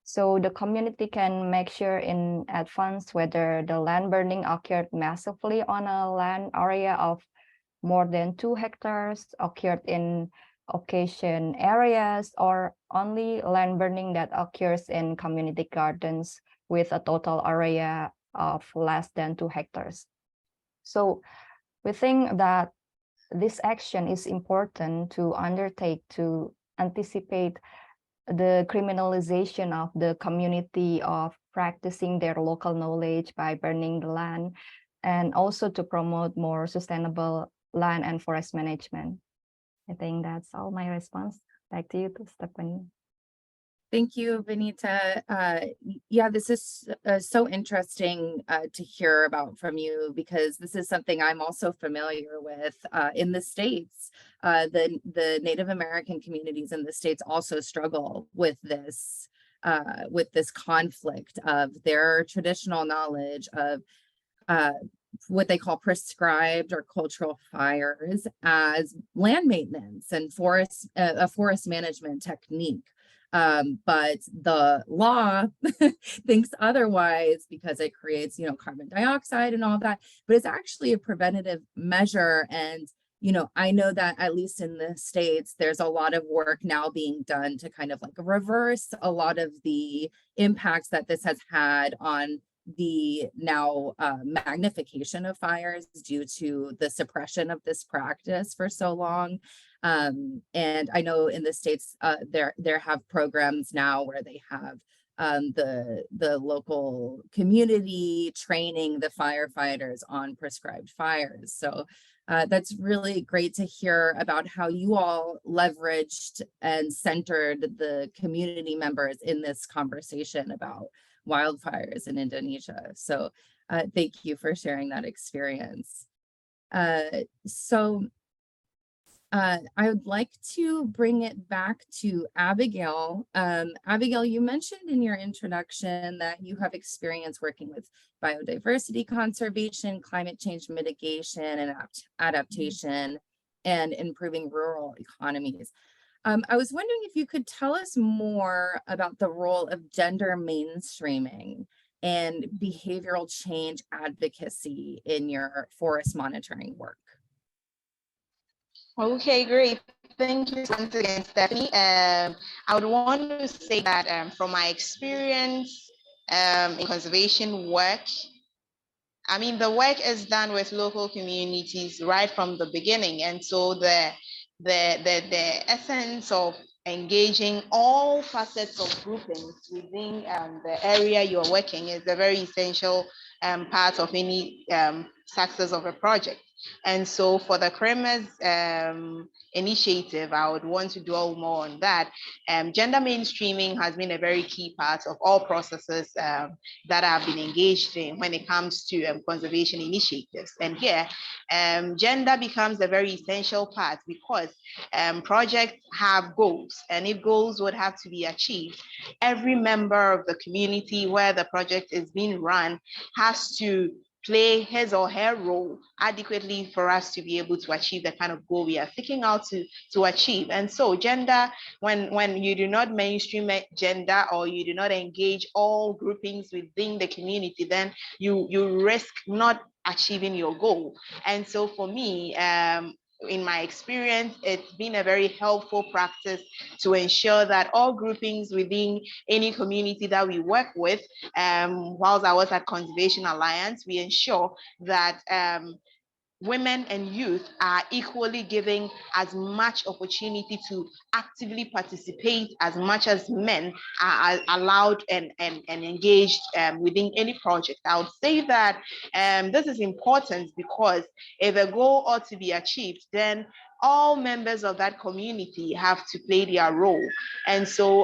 So the community can make sure in advance whether the land burning occurred massively on a land area of more than 2 hectares, occurred in occasion areas, or only land burning that occurs in community gardens with a total area of less than 2 hectares. So we think that this action is important to undertake to anticipate the criminalization of the community of practicing their local knowledge by burning the land, and also to promote more sustainable land and forest management. I think that's all my response. Back to you, Stephanie. Thank you, Benita. Yeah, this is so interesting to hear about from you, because this is something I'm also familiar with in the States. The Native American communities in the States also struggle with this conflict of their traditional knowledge of what they call prescribed or cultural fires as land maintenance and a forest management technique. But the law thinks otherwise because it creates, carbon dioxide and all that, but it's actually a preventative measure. And, I know that at least in the States, there's a lot of work now being done to kind of like reverse a lot of the impacts that this has had on the now magnification of fires due to the suppression of this practice for so long. And I know in the States, there have programs now where they have the local community training the firefighters on prescribed fires. So that's really great to hear about how you all leveraged and centered the community members in this conversation about wildfires in Indonesia. So thank you for sharing that experience. I would like to bring it back to Abigail. Abigail, you mentioned in your introduction that you have experience working with biodiversity conservation, climate change mitigation, and adaptation, and improving rural economies. I was wondering if you could tell us more about the role of gender mainstreaming and behavioral change advocacy in your forest monitoring work. Okay, great. Thank you once again, Stephanie. I would want to say that from my experience in conservation work, I mean, the work is done with local communities right from the beginning. And so the essence of engaging all facets of groupings within the area you're working is a very essential part of any success of a project. And so for the Cremas initiative, I would want to dwell more on that. Gender mainstreaming has been a very key part of all processes that I've been engaged in when it comes to conservation initiatives. And here, gender becomes a very essential part because projects have goals, and if goals would have to be achieved, every member of the community where the project is being run has to play his or her role adequately for us to be able to achieve the kind of goal we are seeking out to achieve. And so gender, when you do not mainstream gender or you do not engage all groupings within the community, then you risk not achieving your goal. And so for me, in my experience, it's been a very helpful practice to ensure that all groupings within any community that we work with, whilst I was at Conservation Alliance, we ensure that women and youth are equally given as much opportunity to actively participate as much as men are allowed and engaged within any project. I would say that this is important because if a goal ought to be achieved, then all members of that community have to play their role. And so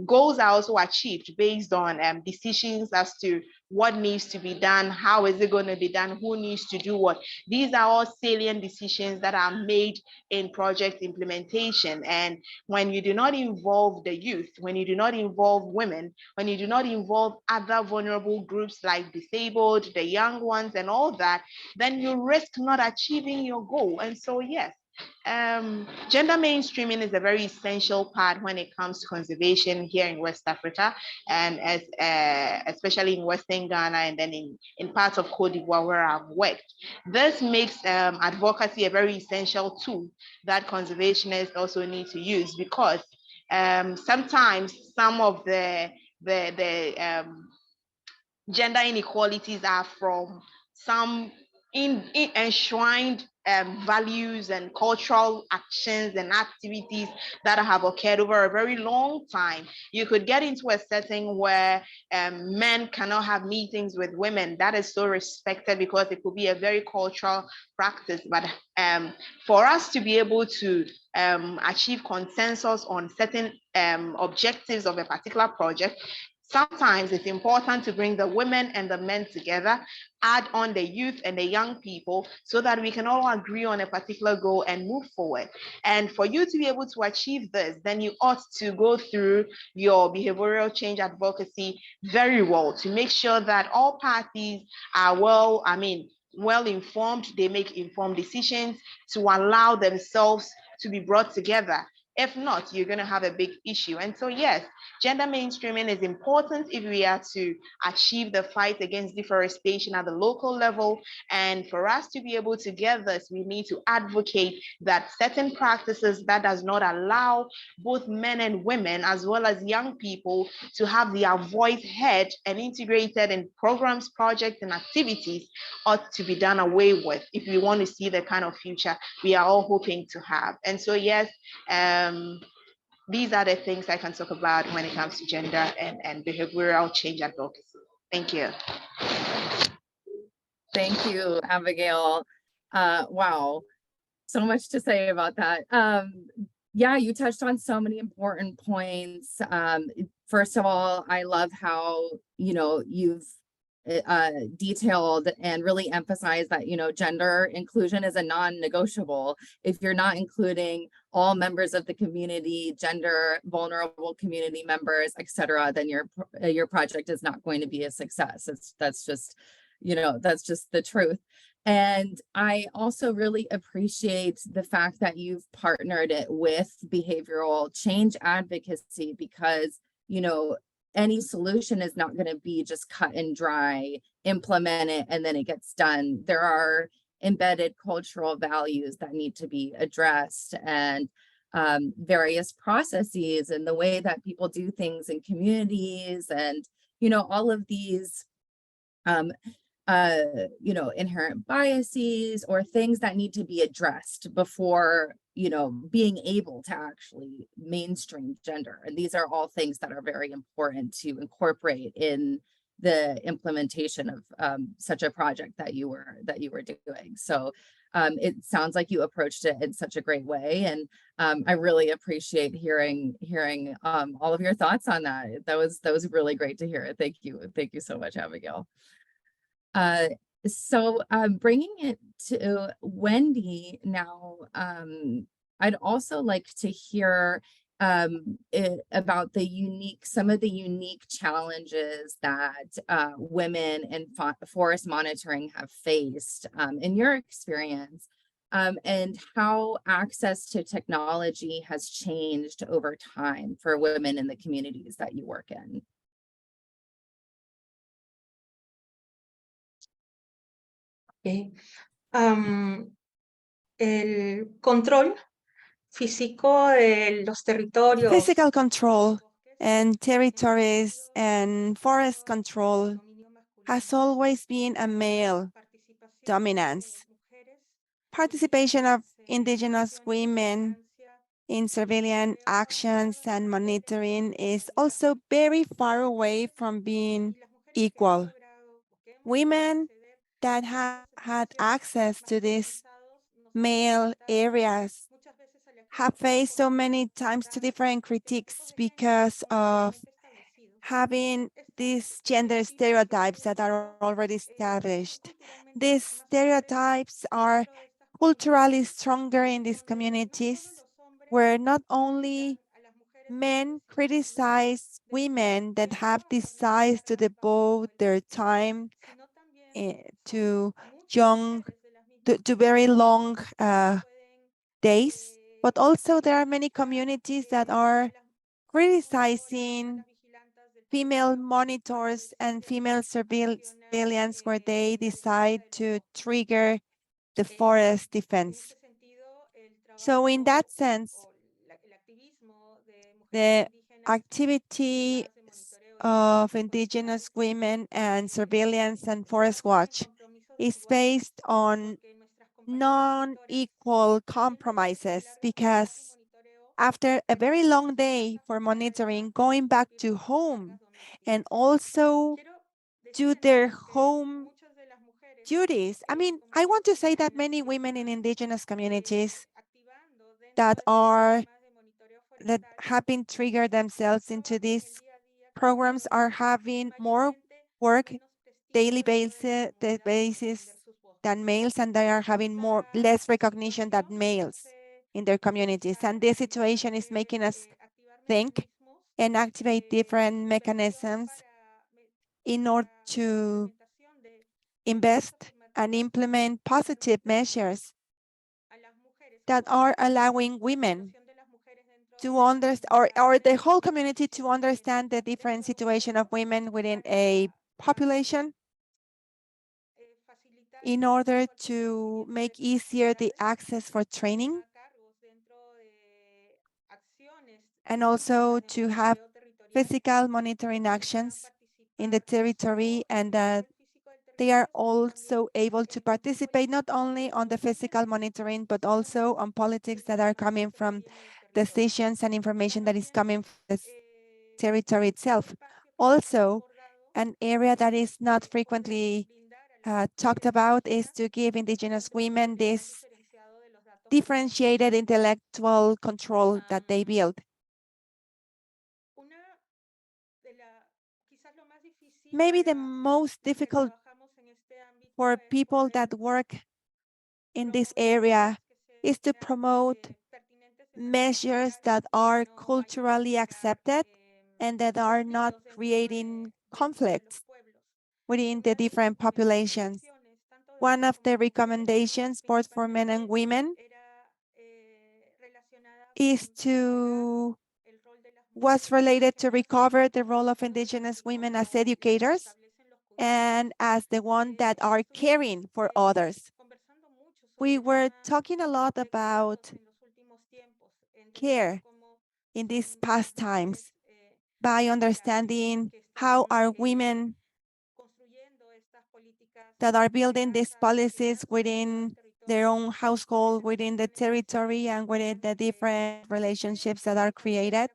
goals are also achieved based on decisions as to what needs to be done, how is it going to be done, who needs to do what. These are all salient decisions that are made in project implementation. And when you do not involve the youth, when you do not involve women, when you do not involve other vulnerable groups like disabled, the young ones and all that, then you risk not achieving your goal. And so, yes, gender mainstreaming is a very essential part when it comes to conservation here in West Africa, and especially in Western Ghana and then in parts of Cote d'Ivoire where I've worked. This makes advocacy a very essential tool that conservationists also need to use, because sometimes some of the gender inequalities are from some enshrined values and cultural actions and activities that have occurred over a very long time. You could get into a setting where men cannot have meetings with women. That is so respected because it could be a very cultural practice. But for us to be able to achieve consensus on certain objectives of a particular project, sometimes it's important to bring the women and the men together, add on the youth and the young people so that we can all agree on a particular goal and move forward. And for you to be able to achieve this, then you ought to go through your behavioral change advocacy very well to make sure that all parties are well informed, they make informed decisions to allow themselves to be brought together. If not, you're going to have a big issue. And so, yes, gender mainstreaming is important if we are to achieve the fight against deforestation at the local level. And for us to be able to get this, we need to advocate that certain practices that does not allow both men and women, as well as young people, to have their voice heard and integrated in programs, projects, and activities ought to be done away with if we want to see the kind of future we are all hoping to have. And so, yes, these are the things I can talk about when it comes to gender and behavioral change advocacy. Thank you. Thank you, Abigail. Wow, so much to say about that. Yeah, you touched on so many important points. First of all, I love how, you've detailed and really emphasized that, gender inclusion is a non-negotiable. If you're not including all members of the community, gender vulnerable community members, etc., then your project is not going to be a success. That's just the truth. And I also really appreciate the fact that you've partnered it with behavioral change advocacy, because, any solution is not going to be just cut and dry, implement it, and then it gets done. There are embedded cultural values that need to be addressed, and various processes and the way that people do things in communities, and, all of these inherent biases or things that need to be addressed before, being able to actually mainstream gender. And these are all things that are very important to incorporate in the implementation of such a project that you were doing. So it sounds like you approached it in such a great way, and I really appreciate hearing all of your thoughts on that. That was really great to hear. Thank you so much, Abigail. So bringing it to Wendy now, I'd also like to hear about some of the unique challenges that women in forest monitoring have faced in your experience, and how access to technology has changed over time for women in the communities that you work in. Okay. El control físico de los territorios. Physical control and territories and forest control has always been a male dominance. Participation of indigenous women in surveillance actions and monitoring is also very far away from being equal. Women that have had access to these male areas have faced so many times to different critiques because of having these gender stereotypes that are already established. These stereotypes are culturally stronger in these communities, where not only men criticize women that have decided to devote their time to very long days, but also there are many communities that are criticizing female monitors and female surveillance where they decide to trigger the forest defense. So in that sense, the activity of indigenous women and surveillance and forest watch is based on non-equal compromises, because after a very long day for monitoring, going back to home and also do their home duties. I mean, I want to say that many women in indigenous communities that have been triggered themselves into these programs are having more work daily basis than males, and they are having less recognition than males in their communities. And this situation is making us think and activate different mechanisms in order to invest and implement positive measures that are allowing women to understand, or the whole community to understand the different situation of women within a population in order to make easier the access for training, and also to have physical monitoring actions in the territory, and that they are also able to participate not only on the physical monitoring, but also on politics that are coming from decisions and information that is coming from the territory itself. Also, an area that is not frequently talked about is to give Indigenous women this differentiated intellectual control that they build. Maybe the most difficult for people that work in this area is to promote measures that are culturally accepted and that are not creating conflicts within the different populations. One of the recommendations, both for men and women, was related to recover the role of Indigenous women as educators and as the one that are caring for others. We were talking a lot about care in these past times by understanding how our women that are building these policies within their own household, within the territory, and within the different relationships that are created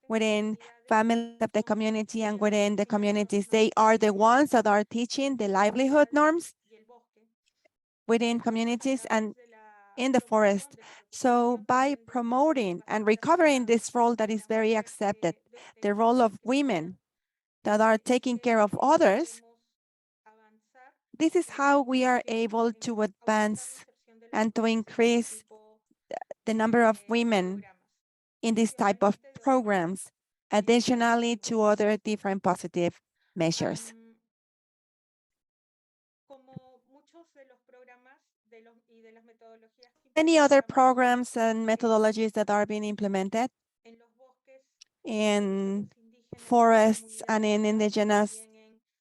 within families of the community and within the communities. They are the ones that are teaching the livelihood norms within communities and in the forest. So by promoting and recovering this role that is very accepted, the role of women that are taking care of others, this is how we are able to advance and to increase the number of women in this type of programs, additionally to other different positive measures. Many other programs and methodologies that are being implemented in forests and in indigenous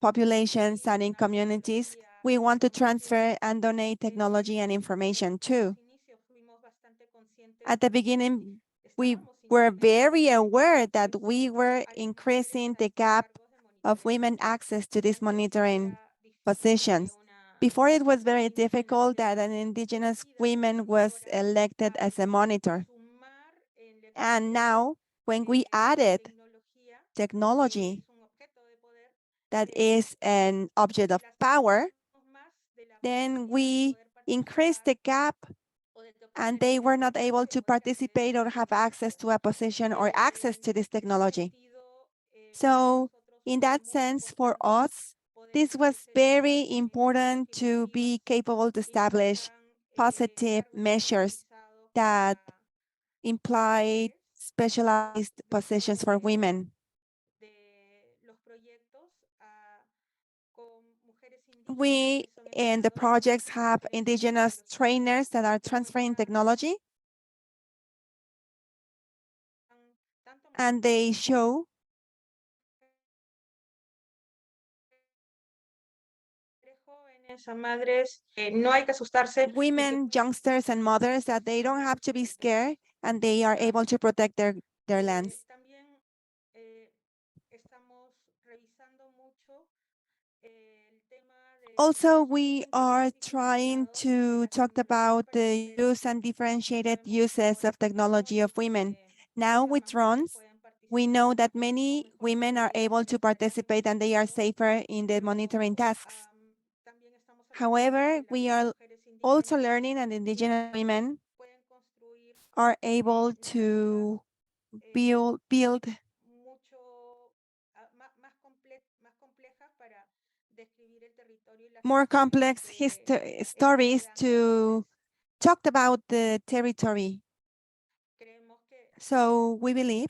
populations and in communities, we want to transfer and donate technology and information too. At the beginning, we were very aware that we were increasing the gap of women access to these monitoring positions. Before, it was very difficult that an Indigenous woman was elected as a monitor. And now, when we added technology that is an object of power, then we increased the gap and they were not able to participate or have access to a position or access to this technology. So in that sense, for us, this was very important to be capable to establish positive measures that imply specialized positions for women. We in the projects have Indigenous trainers that are transferring technology, and they show women, youngsters, and mothers that they don't have to be scared and they are able to protect their lands. Also, we are trying to talk about the use and differentiated uses of technology of women. Now with drones, we know that many women are able to participate and they are safer in the monitoring tasks. However, we are also learning that Indigenous women are able to build more complex stories to talk about the territory. So we believe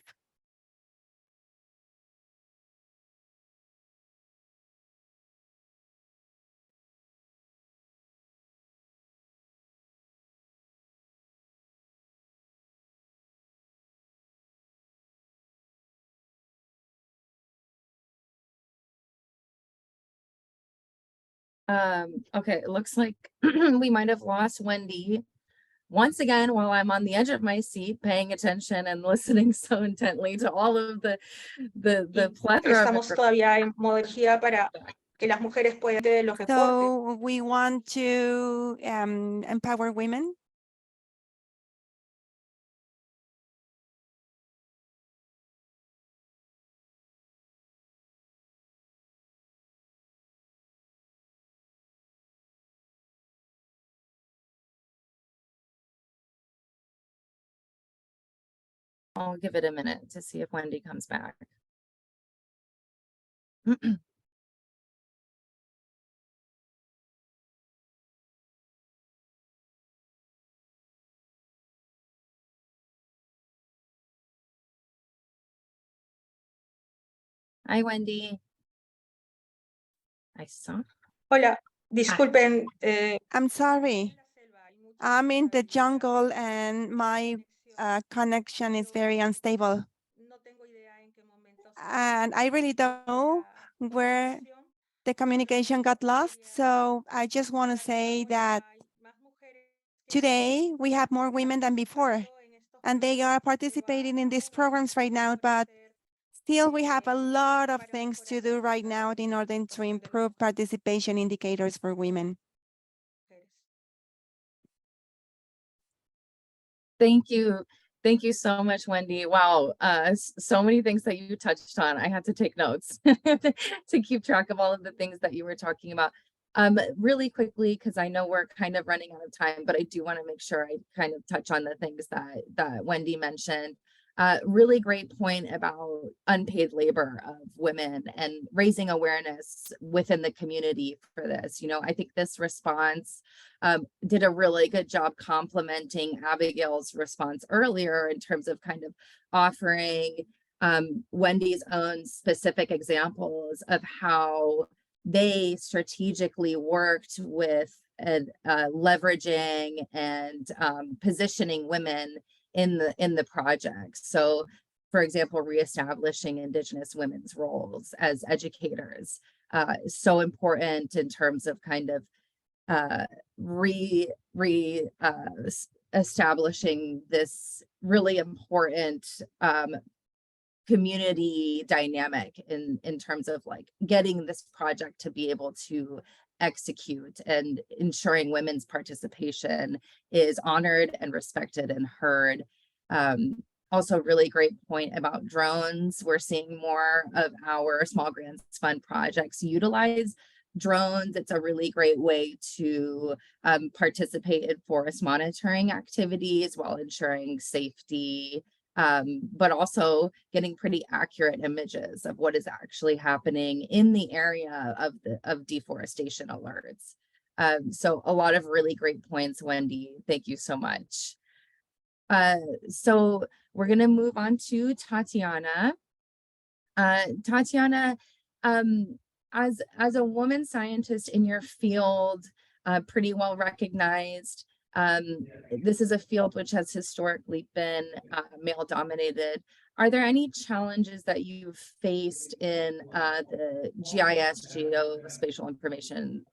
Okay, it looks like we might have lost Wendy once again while I'm on the edge of my seat, paying attention and listening so intently to all of the plethora of Estamos todavía en modo energía para que las mujeres puedan de los reportes. So we want to empower women. I'll give it a minute to see if Wendy comes back. Hi, Wendy. I saw. Hola, disculpen. I'm sorry. I'm in the jungle and my connection is very unstable. And I really don't know where the communication got lost. So I just want to say that today we have more women than before, and they are participating in these programs right now, but still we have a lot of things to do right now in order to improve participation indicators for women. Thank you. Thank you so much, Wendy. Wow, so many things that you touched on. I had to take notes to keep track of all of the things that you were talking about. Really quickly, because I know we're kind of running out of time, but I do want to make sure I kind of touch on the things that Wendy mentioned. Really great point about unpaid labor of women and raising awareness within the community for this. You know, I think this response did a really good job complementing Abigail's response earlier in terms of kind of offering Wendy's own specific examples of how they strategically worked with leveraging and positioning women in the project. So, for example, reestablishing Indigenous women's roles as educators is so important in terms of kind of establishing this really important community dynamic in terms of like getting this project to be able to execute and ensuring women's participation is honored and respected and heard. Also really great point about drones. We're seeing more of our small grants fund projects utilize drones. It's a really great way to participate in forest monitoring activities while ensuring safety, but also getting pretty accurate images of what is actually happening in the area of deforestation alerts. So a lot of really great points, Wendy. Thank you so much. So we're going to move on to Tatiana. Tatiana, as a woman scientist in your field, pretty well recognized, this is a field which has historically been male dominated. Are there any challenges that you've faced in the GIS, geospatial information,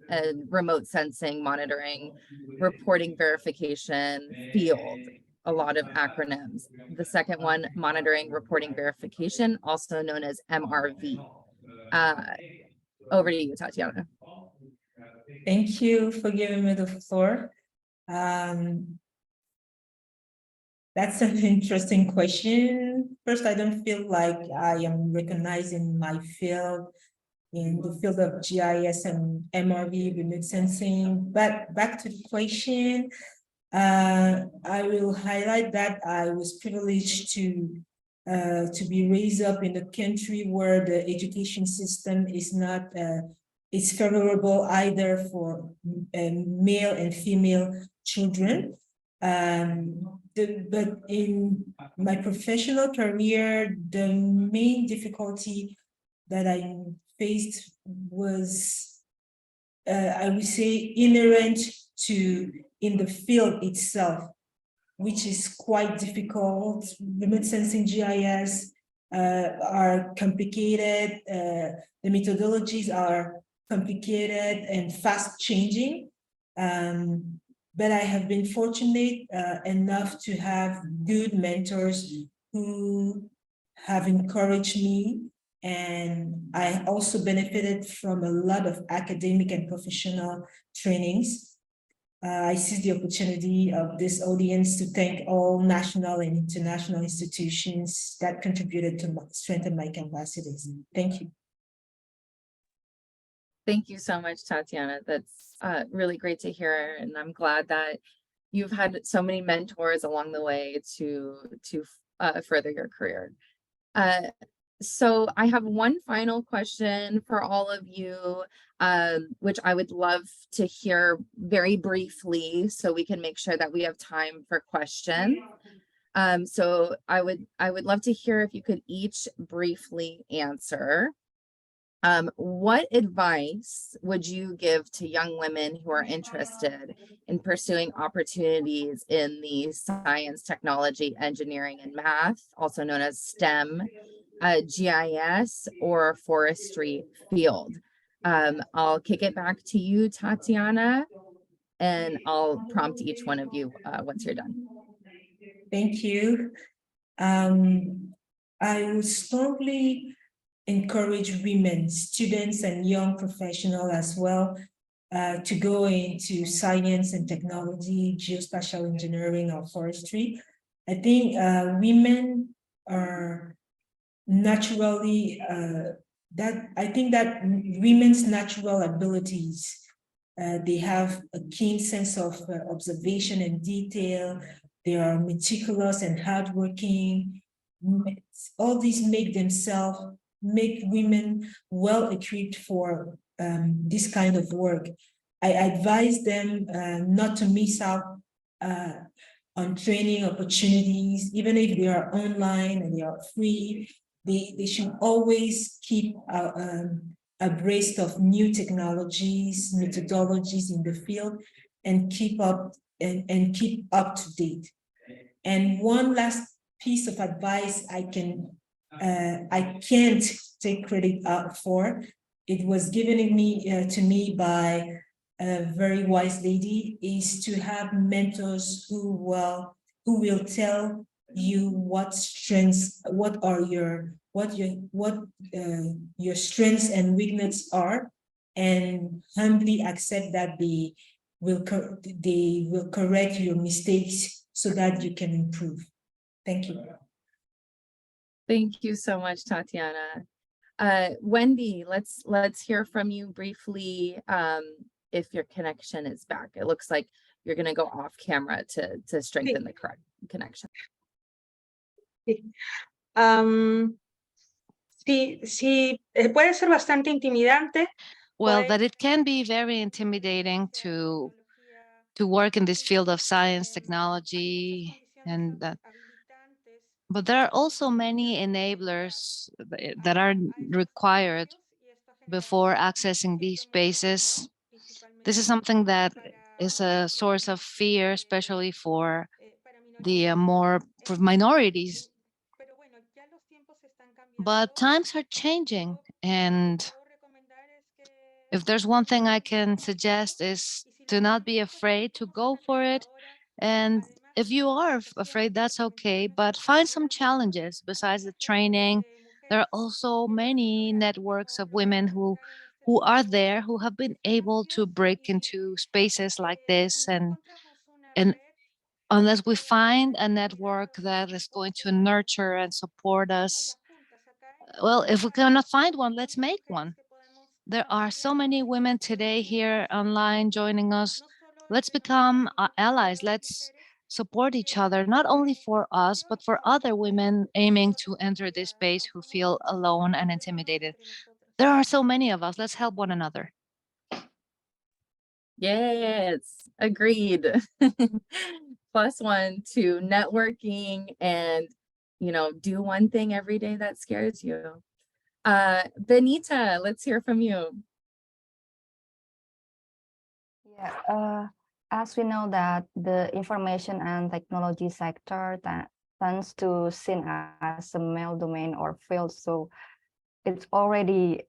and remote sensing, monitoring, reporting verification field? A lot of acronyms. The second one, monitoring, reporting, verification, also known as MRV. Over to you, Tatiana. Thank you for giving me the floor. That's an interesting question. First, I don't feel like I am recognizing my field in the field of GIS and MRV, remote sensing. But back to the question, I will highlight that I was privileged to be raised up in a country where the education system is not it's favorable either for male and female children. But in my professional career, the main difficulty that I faced was, I would say, inherent to in the field itself, which is quite difficult. Remote sensing GIS are complicated. The methodologies are complicated and fast changing. But I have been fortunate enough to have good mentors who have encouraged me. And I also benefited from a lot of academic and professional trainings. I seize the opportunity of this audience to thank all national and international institutions that contributed to strengthen my capacities. Thank you. Thank you so much, Tatiana. That's really great to hear. And I'm glad that you've had so many mentors along the way to further your career. So I have one final question for all of you, which I would love to hear very briefly so we can make sure that we have time for questions. So I would love to hear if you could each briefly answer. What advice would you give to young women who are interested in pursuing opportunities in the science, technology, engineering, and math, also known as STEM, GIS, or forestry field? I'll kick it back to you, Tatiana, and I'll prompt each one of you once you're done. Thank you. I would strongly encourage women, students, and young professionals as well to go into science and technology, geospatial engineering, or forestry. I think women are naturally I think that women's natural abilities, they have a keen sense of observation and detail. They are meticulous and hardworking. All these make women well equipped for this kind of work. I advise them not to miss out on training opportunities, even if they are online and they are free. They should always keep abreast of new technologies, methodologies in the field, and keep up to date. And one last piece of advice I can't take credit for. It was given to me by a very wise lady, is to have mentors who will tell you what your strengths and weaknesses are, and humbly accept that they will correct your mistakes so that you can improve. Thank you. Thank you so much, Tatiana. Wendy, let's hear from you briefly. If your connection is back, it looks like you're going to go off camera to strengthen the correct connection. Sí, puede ser bastante intimidante. Well, that it can be very intimidating to work in this field of science, technology, and that. But there are also many enablers that are required before accessing these spaces. This is something that is a source of fear, especially for the for minorities. But times are changing, and if there's one thing I can suggest is to not be afraid to go for it. And if you are afraid, that's okay, but find some challenges besides the training. There are also many networks of women who are there, who have been able to break into spaces like this. And unless we find a network that is going to nurture and support us, well, if we cannot find one, let's make one. There are so many women today here online joining us. Let's become allies. Let's support each other, not only for us, but for other women aiming to enter this space who feel alone and intimidated. There are so many of us. Let's help one another. Yes, agreed. +1 to networking and, do one thing every day that scares you. Benita, let's hear from you. Yeah, as we know that the information and technology sector that tends to seen as a male domain or field, so it's already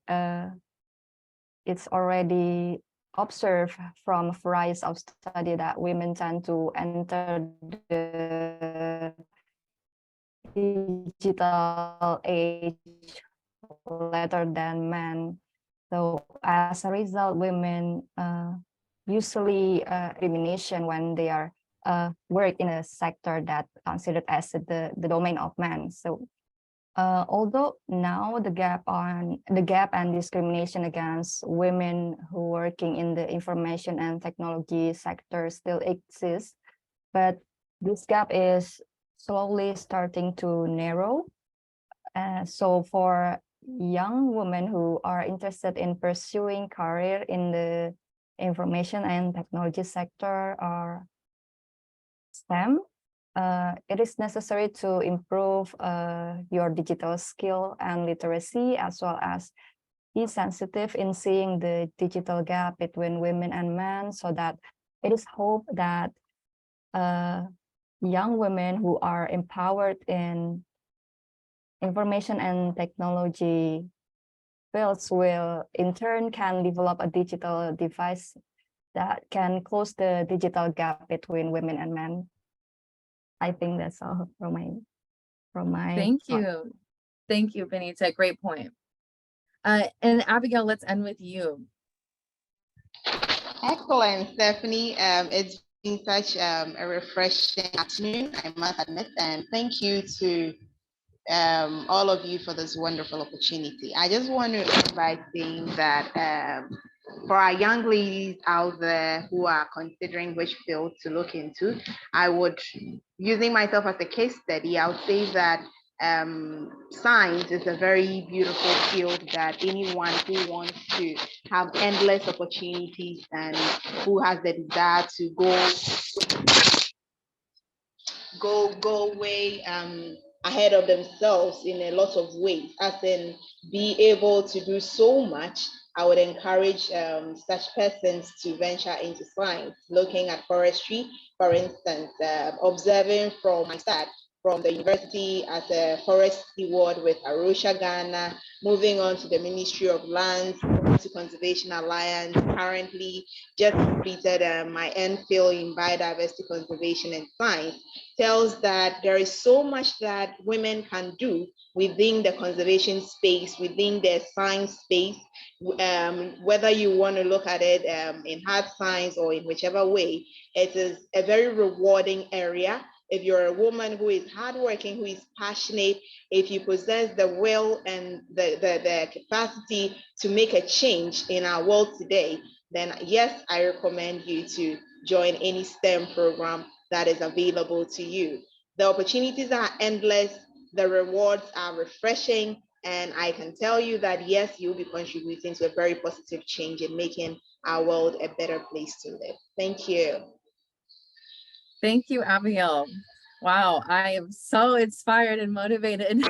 it's already observed from varieties of study that women tend to enter the digital age later than men. So as a result, women usually discrimination when they are work in a sector that considered as the domain of men. So although now the gap and discrimination against women who working in the information and technology sector still exists, but this gap is slowly starting to narrow. So for young women who are interested in pursuing career in the information and technology sector or STEM, it is necessary to improve your digital skill and literacy, as well as be sensitive in seeing the digital gap between women and men, so that it is hoped that young women who are empowered in information and technology fields will in turn can develop a digital device that can close the digital gap between women and men. I think that's all from my Thank part. you. Thank you, Benita. Great point. And Abigail, let's end with you. Excellent, Stephanie. It's been such a refreshing afternoon, I must admit, and thank you to all of you for this wonderful opportunity. I just want to invite saying that for our young ladies out there who are considering which field to look into, I would, using myself as a case study, I would say that science is a very beautiful field that anyone who wants to have endless opportunities and who has the desire to go way ahead of themselves in a lot of ways, as in be able to do so much. I would encourage such persons to venture into science, looking at forestry, for instance, observing from my start from the university as a forest steward with Arusha, Ghana, moving on to the Ministry of Lands, to Conservation Alliance, currently just completed my MPhil in Biodiversity Conservation and Science, tells that there is so much that women can do within the conservation space, within the science space, whether you want to look at it in hard science or in whichever way. It is a very rewarding area. If you're a woman who is hardworking, who is passionate, if you possess the will and the capacity to make a change in our world today, then yes, I recommend you to join any STEM program that is available to you. The opportunities are endless, the rewards are refreshing, and I can tell you that yes, you'll be contributing to a very positive change in making our world a better place to live. Thank you. Thank you, Abigail. Wow, I am so inspired and motivated.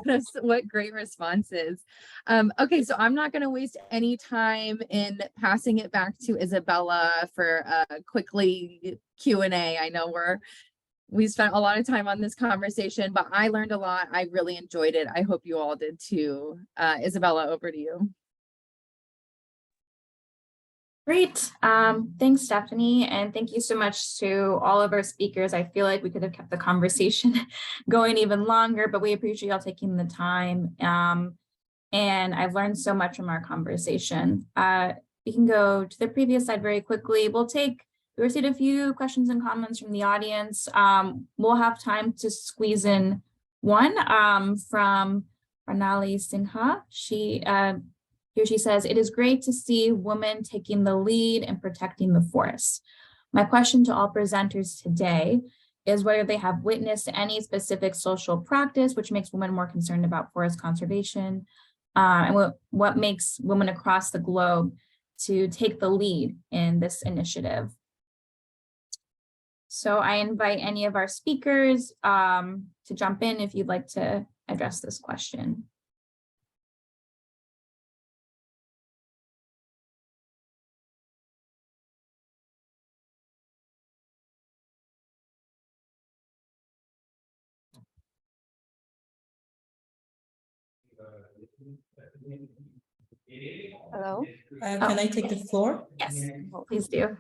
What great responses. Okay, so I'm not going to waste any time in passing it back to Isabella for a quickly Q&A. I know we spent a lot of time on this conversation, but I learned a lot. I really enjoyed it. I hope you all did too. Isabella, over to you. Great. Thanks, Stephanie. And thank you so much to all of our speakers. I feel like we could have kept the conversation going even longer, but we appreciate y'all taking the time. And I've learned so much from our conversation. We can go to the previous slide very quickly. We received a few questions and comments from the audience. We'll have time to squeeze in one from Pranali Sinha. Here she says, "It is great to see women taking the lead in protecting the forests. My question to all presenters today is whether they have witnessed any specific social practice which makes women more concerned about forest conservation, and what makes women across the globe to take the lead in this initiative." So I invite any of our speakers to jump in if you'd like to address this question. Hello. Can I take the floor? Yes, well, please do.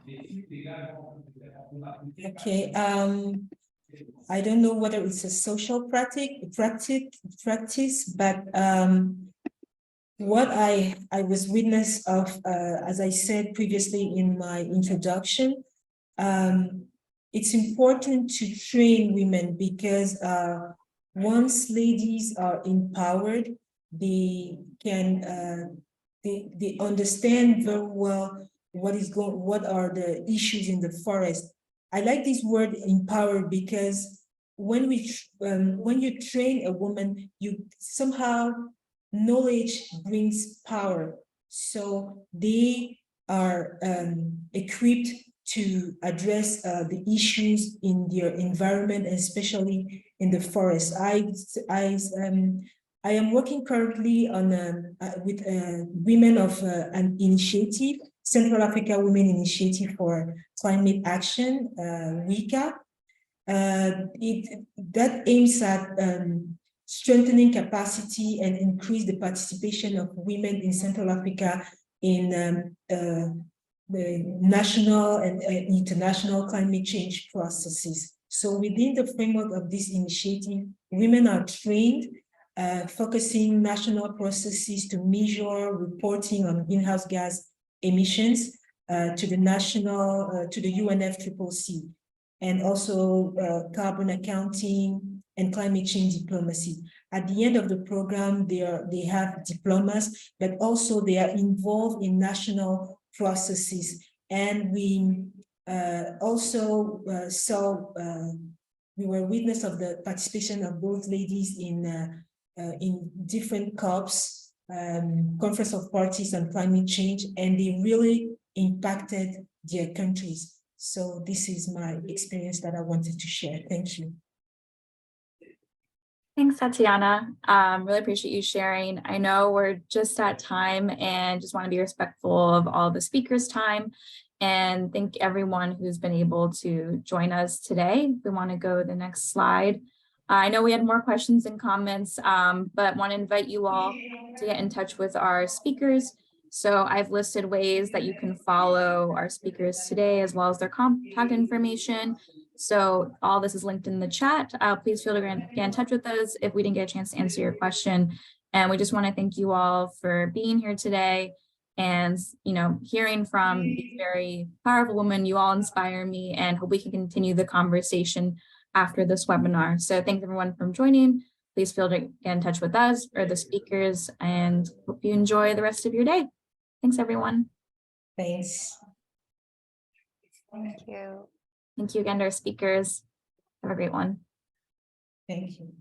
Okay. I don't know whether it's a social practice, but what I was witness of, as I said previously in my introduction, it's important to train women because once ladies are empowered, they can they understand very well what are the issues in the forest. I like this word empowered because when you train a woman, you somehow knowledge brings power. So they are equipped to address the issues in their environment, especially in the forest. I am working currently on with women of an initiative, Central Africa Women Initiative for Climate Action, WICA. That aims at strengthening capacity and increase the participation of women in Central Africa in the national and international climate change processes. So within the framework of this initiative, women are trained, focusing national processes to measure reporting on greenhouse gas emissions to the UNFCCC, and also carbon accounting and climate change diplomacy. At the end of the program, they have diplomas, but also they are involved in national processes. And we also we were witness of the participation of both ladies in different COPs, Conference of Parties on Climate Change, and they really impacted their countries. So this is my experience that I wanted to share. Thank you. Thanks, Tatiana. Really appreciate you sharing. I know we're just at time and just want to be respectful of all the speakers' time and thank everyone who's been able to join us today. We want to go to the next slide. I know we had more questions and comments, but want to invite you all to get in touch with our speakers. So I've listed ways that you can follow our speakers today, as well as their contact information. So all this is linked in the chat. Please feel free to get in touch with us if we didn't get a chance to answer your question. And we just want to thank you all for being here today and, you know, hearing from these very powerful women. You all inspire me and hope we can continue the conversation after this webinar. So thanks everyone for joining. Please feel free to get in touch with us or the speakers, and hope you enjoy the rest of your day. Thanks, everyone. Thanks. Thank you. Thank you again to our speakers. Have a great one. Thank you.